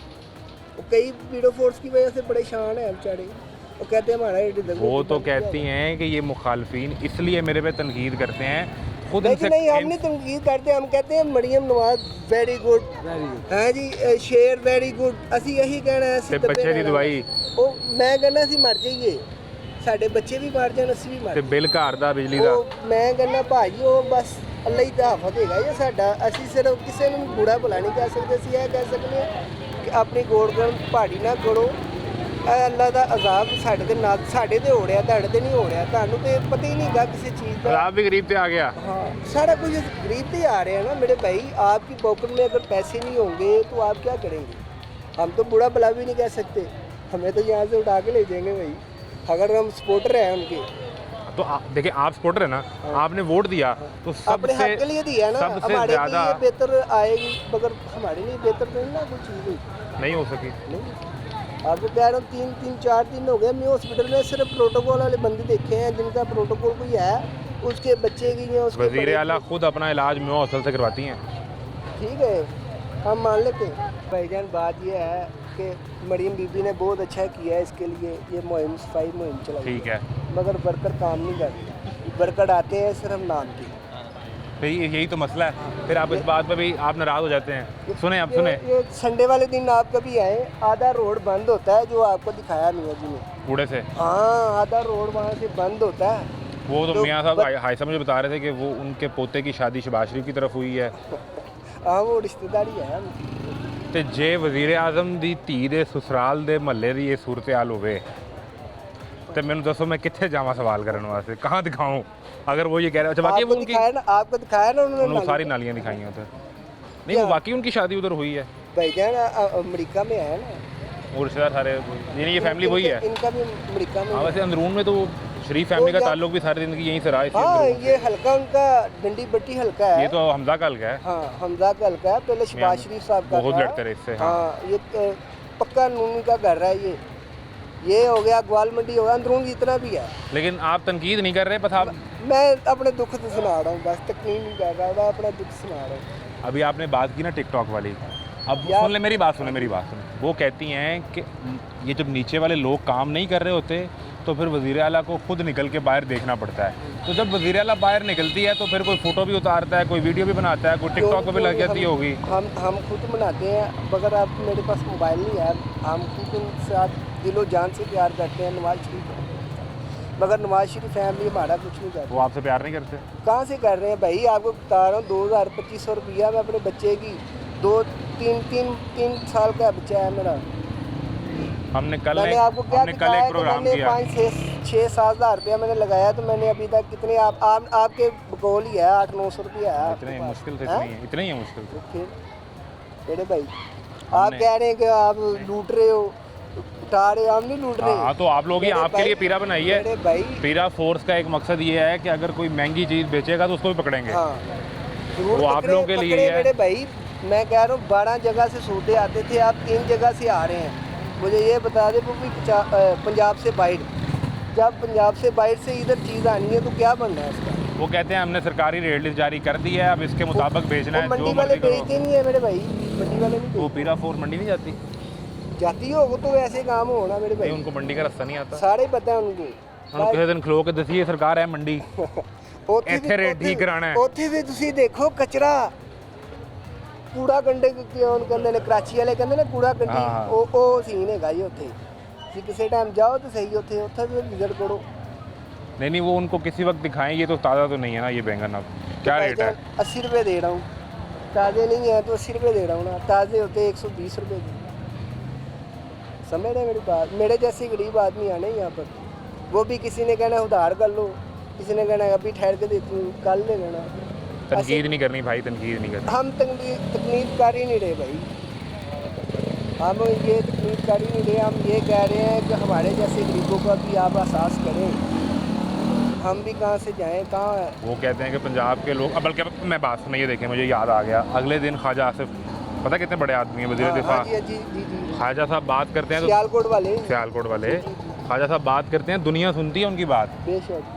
वो कई वीडियो फोर्स की वजह से परेशान है बेचारे, वो कहते हैं हमारा वो तो कहती हैं कि ये मुखालफिन इसलिए मेरे पे तनकीद करते हैं, खुद लेकिन नहीं, हम नहीं तनकीद करते, हम कहते हैं मरियम नवाज वेरी गुड है जी, शेर वेरी गुड, ਅਸੀਂ यही कहना है। ਤੇ ਬੱਚੇ ਦੀ ਦਵਾਈ ਉਹ ਮੈਂ ਕਹਿੰਦਾ ਅਸੀਂ ਮਰ ਜਾਈਏ, ਸਾਡੇ ਬੱਚੇ ਵੀ ਮਰ ਜਾਣ, ਅਸੀਂ ਵੀ ਮਰ ਤੇ ਬਿੱਲ ਘਰ ਦਾ ਬਿਜਲੀ ਦਾ। ਉਹ ਮੈਂ ਕਹਿੰਦਾ ਭਾਜੀ ਉਹ ਬਸ ਅੱਲਾ ਹੀ ਤਹਫਤ ਹੈਗਾ ਇਹ ਸਾਡਾ, ਅਸੀਂ ਸਿਰਫ ਕਿਸੇ ਨੂੰ ਬੁਰਾ ਭਲਾ ਨਹੀਂ ਕਹਿ ਸਕਦੇ, ਅਸੀਂ ਇਹ ਕਹਿ ਸਕਦੇ ਹਾਂ ਕਿ ਆਪਣੀ ਗੋਡ ਗਰਮ ਪਹਾੜੀ ਨਾ ਕਰੋ, ਇਹ ਅੱਲਾ ਦਾ ਅਜ਼ਾਬ ਸਾਡੇ ਦੇ ਨਾਲ, ਸਾਡੇ ਤੇ ਹੋ ਰਿਹਾ, ਤੁਹਾਡੇ ਤੇ ਨਹੀਂ ਹੋ ਰਿਹਾ, ਤੁਹਾਨੂੰ ਤੇ ਪਤਾ ਹੀ ਨਹੀਂਗਾ ਕਿਸੇ चीज़ का। आप भी गरीब पे आ गया। हाँ, सारा कुछ गरीब पे आ रहे हैं ना मेरे भाई, आपकी पॉकेट में अगर पैसे नहीं होंगे तो आप क्या करेंगे? हम तो बुरा भला भी नहीं कह सकते, हमें तो यहाँ से उठा के ले जाएंगे भाई, अगर हम सपोर्टर हैं उनके। तो देखिए आप सपोर्टर है ना, आपने वोट दिया तो अपने सबसे हक के लिए दिया ना, सबसे हमारे ज़्यादा लिए बेहतर आएगी, मगर हमारे लिए बेहतर नहीं ना कोई चीज़ हुई नहीं हो सकी। नहीं। आपको कह रहा हूँ 3-4 दिन हो गए, मैं हॉस्पिटल में सिर्फ प्रोटोकॉल वाले बंदे देखे हैं जिनका प्रोटोकॉल कोई है, उसके बच्चे की हैं, उसके वज़ीर बड़े आला खुद अपना इलाज म्यो हॉस्टल से करवाती हैं। की। ठीक है, हम मान लेते हैं भाईजान। बात ये है कि मरियम बीबी ने बहुत अच्छा किया है इसके लिए, ये मुहिम सफाई मुहिम चलाई, ठीक है, मगर वर्कर काम नहीं करते, वर्कर आते हैं सिर्फ नाम के। फिर यही तो मसला है, फिर आप इस बात पर भी आप नाराज़ हो जाते हैं। सुने आप सुने, ये संडे वाले दिन आप कभी आए, आधा रोड बंद होता है जो आपको दिखाया नहीं है जी ने। कूड़े से हाँ, आधा रोड वहाँ से बंद होता है। वो तो तो मियाँ साहब हाई साहब मुझे बता रहे थे कि वो उनके पोते की शादी शहबाज शरीफ की तरफ हुई है। हाँ, वो रिश्तेदारी है उनकी। ਤੇ ਜੇ ਵਜ਼ੀਰ ਆਜ਼ਮ ਦੀ ਧੀ ਦੇ ਸਸੁਰਾਲ ਦੇ ਮਹੱਲੇ ਦੀ ਇਹ ਸੂਰਤ ਹਾਲ ਹੋਵੇ ਤੇ ਮੈਨੂੰ ਦੱਸੋ ਮੈਂ ਕਿੱਥੇ ਜਾਵਾਂ ਸਵਾਲ ਕਰਨ ਵਾਸਤੇ, ਕਹਾਂ ਦਿਖਾऊं? अगर वो ये कह रहे हैं, अच्छा वाकई वो उनकी आपको दिखाया ना उन्होंने सारी नालियाँ दिखाई हैं उधर, नहीं वो वाकई उनकी शादी उधर हुई है। भाईजान अमेरिका में है ना, वो रिश्तेदार सारे, यानी ये फैमिली वही है। इनका भी अमेरिका में। हाँ वैसे अंदरून में तो शरीफ फैमिली का ताल्लुक भी सारी जिंदगी यहीं से रहा है। हाँ, ये हल्का उनका डंडी बट्टी हल्का है। ये तो हमजा का हल्का है। हाँ, हमजा का हल्का है, पहले शहबाज शरीफ साहब का बहुत लड़ते रहे इससे। हाँ, ये पक्का नूनी का घर है, ये हो गया ग्वाल मंडी हो गया, अंदरून जितना भी है। लेकिन आप तनकीद नहीं कर रहे, बस आप मैं अपने दुख तो सुना रहा हूँ, बस तकनीक नहीं कर रहा, मैं अपना दुख सुना रहा हूँ। अभी आपने बात की ना टिकटॉक वाली, अब सुन ले मेरी बात सुने, मेरी बात सुने। वो कहती हैं कि ये जब नीचे वाले लोग काम नहीं कर रहे होते तो फिर वज़ीर आला को खुद निकल के बाहर देखना पड़ता है। तो जब वज़ीर आला बाहर निकलती है तो फिर कोई फ़ोटो भी उतारता है, कोई वीडियो भी बनाता है, कोई टिकटॉक पर भी लग जाती होगी। हम खुद बनाते हैं, मगर अब मेरे पास मोबाइल नहीं है, हम खुद उनके साथ दिलो जान से प्यार करते हैं। नवाज शरीफ, मगर नवाज शरीफ फैमिली हमारा कुछ नहीं करती। वो आपसे प्यार नहीं करते? कहाँ से कर रहे हैं भाई, आपको बता रहा हूँ 2000-2500 रुपया मैं अपने बच्चे की, 2-3 साल का बच्चा है मेरा। हमने कल आपको क्या हमने कल एक प्रोग्राम किया, 5-6-7 हज़ार रुपया मैंने लगाया, तो मैंने अभी तक कितने आपके बकौल ही है 800-900 रुपया है। इतने मुश्किल से इतने ही है मुश्किल से। फिर मेरे भाई आप कह रहे हैं कि आप लूट रहे हो, उठा रहे हो, हम नहीं लूट रहे। हाँ, तो आप लोग ही आपके लिए पीरा बनाई है। मेरे भाई पीरा फोर्स का एक मकसद ये है कि अगर कोई महंगी चीज़ बेचेगा तो उसको भी पकड़ेंगे। हाँ, वो आप लोगों के लिए है। मेरे भाई मैं कह रहा हूँ 12 जगह से सूटे आते थे, आप 3 जगह से आ रहे हैं। मुझे ये बता दे वो भी पंजाब से बाहर, जब पंजाब से बाहर से इधर चीज़ आनी है तो क्या बनना है इसका? वो कहते हैं हमने सरकारी रेट लिस्ट जारी कर दी है, अब इसके मुताबिक भेजना है। मंडी वाले बेचते नहीं है मेरे भाई, मंडी वाले नहीं वो पीरा फोर्स मंडी नहीं जाती? जाती हो तो ऐसे काम होना मेरे भाई, उनको मंडी का रास्ता नहीं आता। सारे पता है उनको। उनको किसी दिन खलो के दसिए सरकार है मंडी ਇੱਥੇ ਰੇਟ ਠੀਕ ਕਰਾਣਾ ਹੈ। ਉੱਥੇ ਵੀ ਤੁਸੀਂ ਦੇਖੋ ਕਚਰਾ ਕੂੜਾ ਕੰਡੇ ਕਿਉਂ ਕਹਿੰਦੇ ਨੇ, ਕਰਾਚੀ ਵਾਲੇ ਕਹਿੰਦੇ ਨੇ ਕੂੜਾ ਕੰਡੀ, ਉਹ ਸੀਨ ਹੈਗਾ ਜੀ ਉੱਥੇ। ਤੁਸੀਂ ਕਿਸੇ ਟਾਈਮ ਜਾਓ तो सही, ਉੱਥੇ ਵੀ ਵਿਜ਼ਿਟ ਕਰੋ। नहीं वो उनको किसी वक्त दिखाएं, ये तो ताज़ा तो नहीं है ना ये बैंगन। अब क्या रेट है? 80 रुपये दे रहा हूँ, ताज़े नहीं है तो 80 रुपये दे रहा हूँ ना, ताज़े होते 120 रुपये के। समझ रहे मेरी बात? मेरे जैसे गरीब आदमी आने यहाँ पर, वो भी किसी ने कहना उधार कर लो, किसी ने कहना अभी ठहर के देती हूँ, कल ले लेना। तनकीद नहीं करनी भाई, तनकीद नहीं करनी। हम तकनीक कर ही नहीं रहे भाई, हम ये तकनीक कर ही नहीं रहे। हम ये कह रहे हैं कि हमारे जैसे गरीबों का भी आप एहसास करें, हम भी कहाँ से जाएं, कहाँ है? वो कहते हैं कि पंजाब के लोग, बल्कि मैं बात सुनिए, देखें मुझे याद आ गया, अगले दिन ख्वाजा आसिफ, पता कितने बड़े आदमी हैं, वज़ीर दिफा, ख्वाजा साहब बात करते हैं तो सियालकोट वाले ख्वाजा साहब बात करते हैं, दुनिया सुनती है उनकी बात।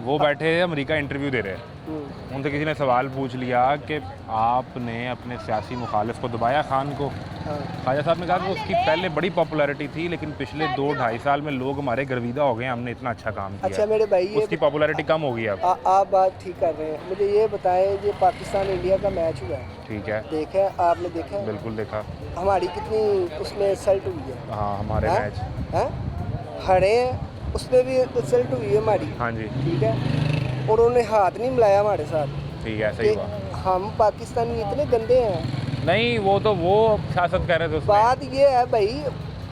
वो बैठे हैं अमेरिका इंटरव्यू दे रहे हैं, उनसे किसी ने सवाल पूछ लिया कि आपने अपने सियासी मुखालिफ को दबाया खान को। हाँ। ख्वाजा साहब ने कहा कि उसकी पहले बड़ी पॉपुलैरिटी थी, लेकिन पिछले 2-2.5 साल में लोग हमारे गर्विदा हो गए, हमने इतना अच्छा काम किया। अच्छा मेरे भाई, ये उसकी पॉपुलैरिटी कम हो गई अब। आप बात ठीक कर रहे हैं। मुझे ये बताएं, ये पाकिस्तान इंडिया का मैच हुआ है, ठीक है, देखा है आपने? देखा है? बिल्कुल देखा। हमारी कितनी उसमें सल्ट हुई है। हाँ, हमारे हैं? मैच हैं? हरे हैं, उसमें भी सल्ट हुई है हमारी। हाँ जी, ठीक है, और उन्होंने हाथ नहीं मिलाया हमारे साथ। ठीक है, सही कि बात। हम पाकिस्तानी इतने गंदे हैं। नहीं, वो सियासत कर रहे थे उसमें। बात ये है भाई,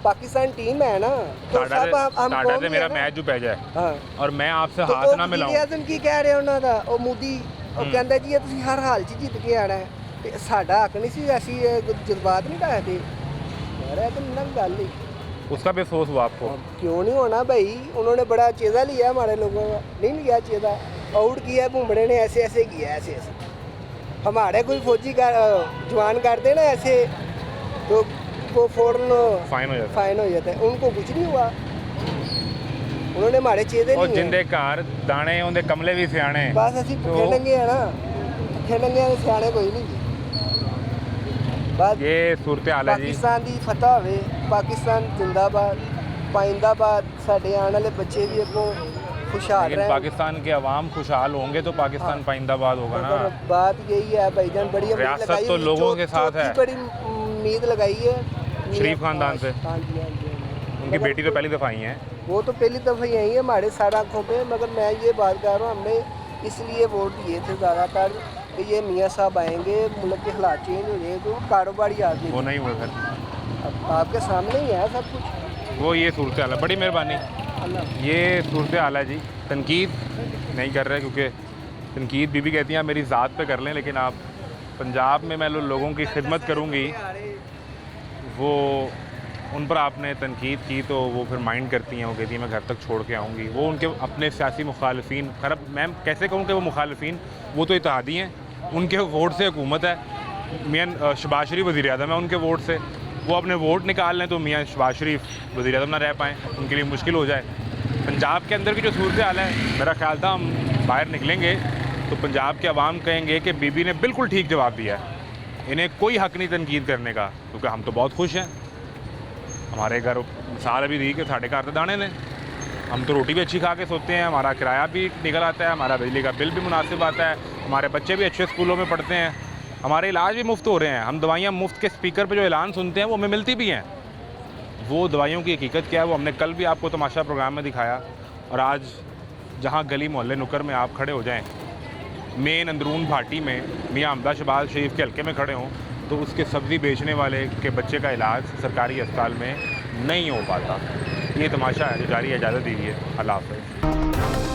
पाकिस्तान टीम है ना, तो सब हम साढ़ा कौम से ही मेरा है ना। मैच जो पै जाए हाँ, और मैं आपसे तो हाथ ना मिलाऊं। ਆਜ਼ਮ ਕੀ ਕਹਿ ਰਿਹਾ ਉਹਨਾਂ ਦਾ, ਉਹ ਮੋਦੀ ਉਹ ਕਹਿੰਦਾ ਜੀ ਇਹ ਤੁਸੀਂ ਹਰ ਹਾਲ 'ਚ ਜਿੱਤ ਕੇ ਆਣਾ ਹੈ, ਤੇ ਸਾਡਾ ਹੱਕ ਨਹੀਂ ਸੀ, ਅਸੀਂ ਇਹ ਜਜ਼ਬਾਤ ਨਹੀਂ ਢਾਹਦੇ ਯਾਰ। ਇਹ ਤਾਂ ਨਾ ਗੱਲ ही। उसका भी अफसोस हुआ आपको? क्यों नहीं होना भाई, उन्होंने बड़ा चेदा लिया हमारे लोगों का। नहीं लिया चेदा, आउट किया भूमड़े ने, ऐसे ऐसे किया, ऐसे ऐसे। हमारे कोई फौजी का जवान करते ना ऐसे, तो वो फौरन फाइन हो जाता है। उनको कुछ नहीं हुआ, उन्होंने हमारे चेदे ਉਹ नहीं ਜਿੰਦੇ ਘਰ ਦਾਣੇ ਉਹਦੇ ਕਮਲੇ ਵੀ ਸਿਆਣੇ। बस असी भुखे नंगे है ना, भुखे नंगे सियाने कोई नहीं जी। बस ये सूरत हाल है जी। पाकिस्तान की फतह होवे, पाकिस्तान जिंदाबाद, पाइंदाबाद, साढ़े आने वाले बच्चे भी अगों खुशहाल लेकिन रहें। पाकिस्तान के अवाम खुशहाल होंगे तो पाकिस्तान हाँ। पाइंदाबाद होगा ना। मगर बात यही है भाईजान, बड़ी उम्मीद रियासत लगाई तो हुई, लोगों के साथ चौथी है। बड़ी उम्मीद लगाई है शरीफ खानदान से। हाँ जी, हाँ जी, हाँ जी। उनकी मगर बेटी तो पहली दफ़ा आई है। वो तो पहली दफ़ा ही आई है हमारे सारा आँखों पे। मगर मैं ये बात कर रहा हूँ, हमने इसलिए वोट दिए थे ज़्यादातर कि ये मियाँ साहब आएंगे, मुल्क के हालात चेंज हो जाएंगे, तो कारोबारी आदमी। वो नहीं हुआ सर, अब आपके सामने ही है सब कुछ। वो ये सूरत हाल है। बड़ी मेहरबानी। अल्लाह। ये सूरत हाल है जी। तनकीद नहीं कर रहे, क्योंकि तनकीद बीबी कहती हैं आप मेरी ज़ात पे कर लें, लेकिन आप पंजाब में मैं लोगों की खिदमत करूँगी, वो उन पर आपने तनकीद की तो वो फिर माइंड करती हैं, वो कहती हैं मैं घर तक छोड़ के आऊँगी। वो उनके अपने सियासी मुखालफिन, खैर मैम कैसे कहूँ कि वो मुखालफिन, वो तो इत्तेहादी हैं, उनके वोट से हुकूमत है। मियाँ शहबाज शरीफ वज़ीर-ए-आज़म है उनके वोट से, वो अपने वोट निकाल लें तो मियाँ शहबाज शरीफ वज़ीर-ए-आज़म ना रह पाएँ, उनके लिए मुश्किल हो जाए। पंजाब के अंदर की जो सूरत हाल है, मेरा ख्याल था हम बाहर निकलेंगे तो पंजाब के अवाम कहेंगे कि बीबी ने बिल्कुल ठीक जवाब दिया है, इन्हें कोई हक़ नहीं तनकीद करने का, क्योंकि हम तो बहुत खुश हैं। हमारे घर मिसाल अभी दी कि साढ़े घर तो दाने ने, हम तो रोटी भी अच्छी खा के सोते हैं, हमारा किराया भी निकल आता है, हमारा बिजली का बिल भी मुनासिब आता है, हमारे बच्चे भी अच्छे स्कूलों में पढ़ते हैं, हमारे इलाज भी मुफ्त हो रहे हैं, हम दवाइयाँ मुफ्त के स्पीकर पे जो ऐलान सुनते हैं वो हमें मिलती भी हैं। वो दवाइयों की हकीकत क्या है वो हमने कल भी आपको तमाशा प्रोग्राम में दिखाया। और आज जहाँ गली मोहल्ले नुक्कर में आप खड़े हो जाएँ, मेन अंदरून भाटी में मियाँ हमदा शहबाज शरीफ के हल्के में खड़े हों, तो उसके सब्ज़ी बेचने वाले के बच्चे का इलाज सरकारी अस्पताल में नहीं हो पाता। ये तमाशा है जो जारी है। इजाज़त दीजिए, अल्लाह हाफ़िज़।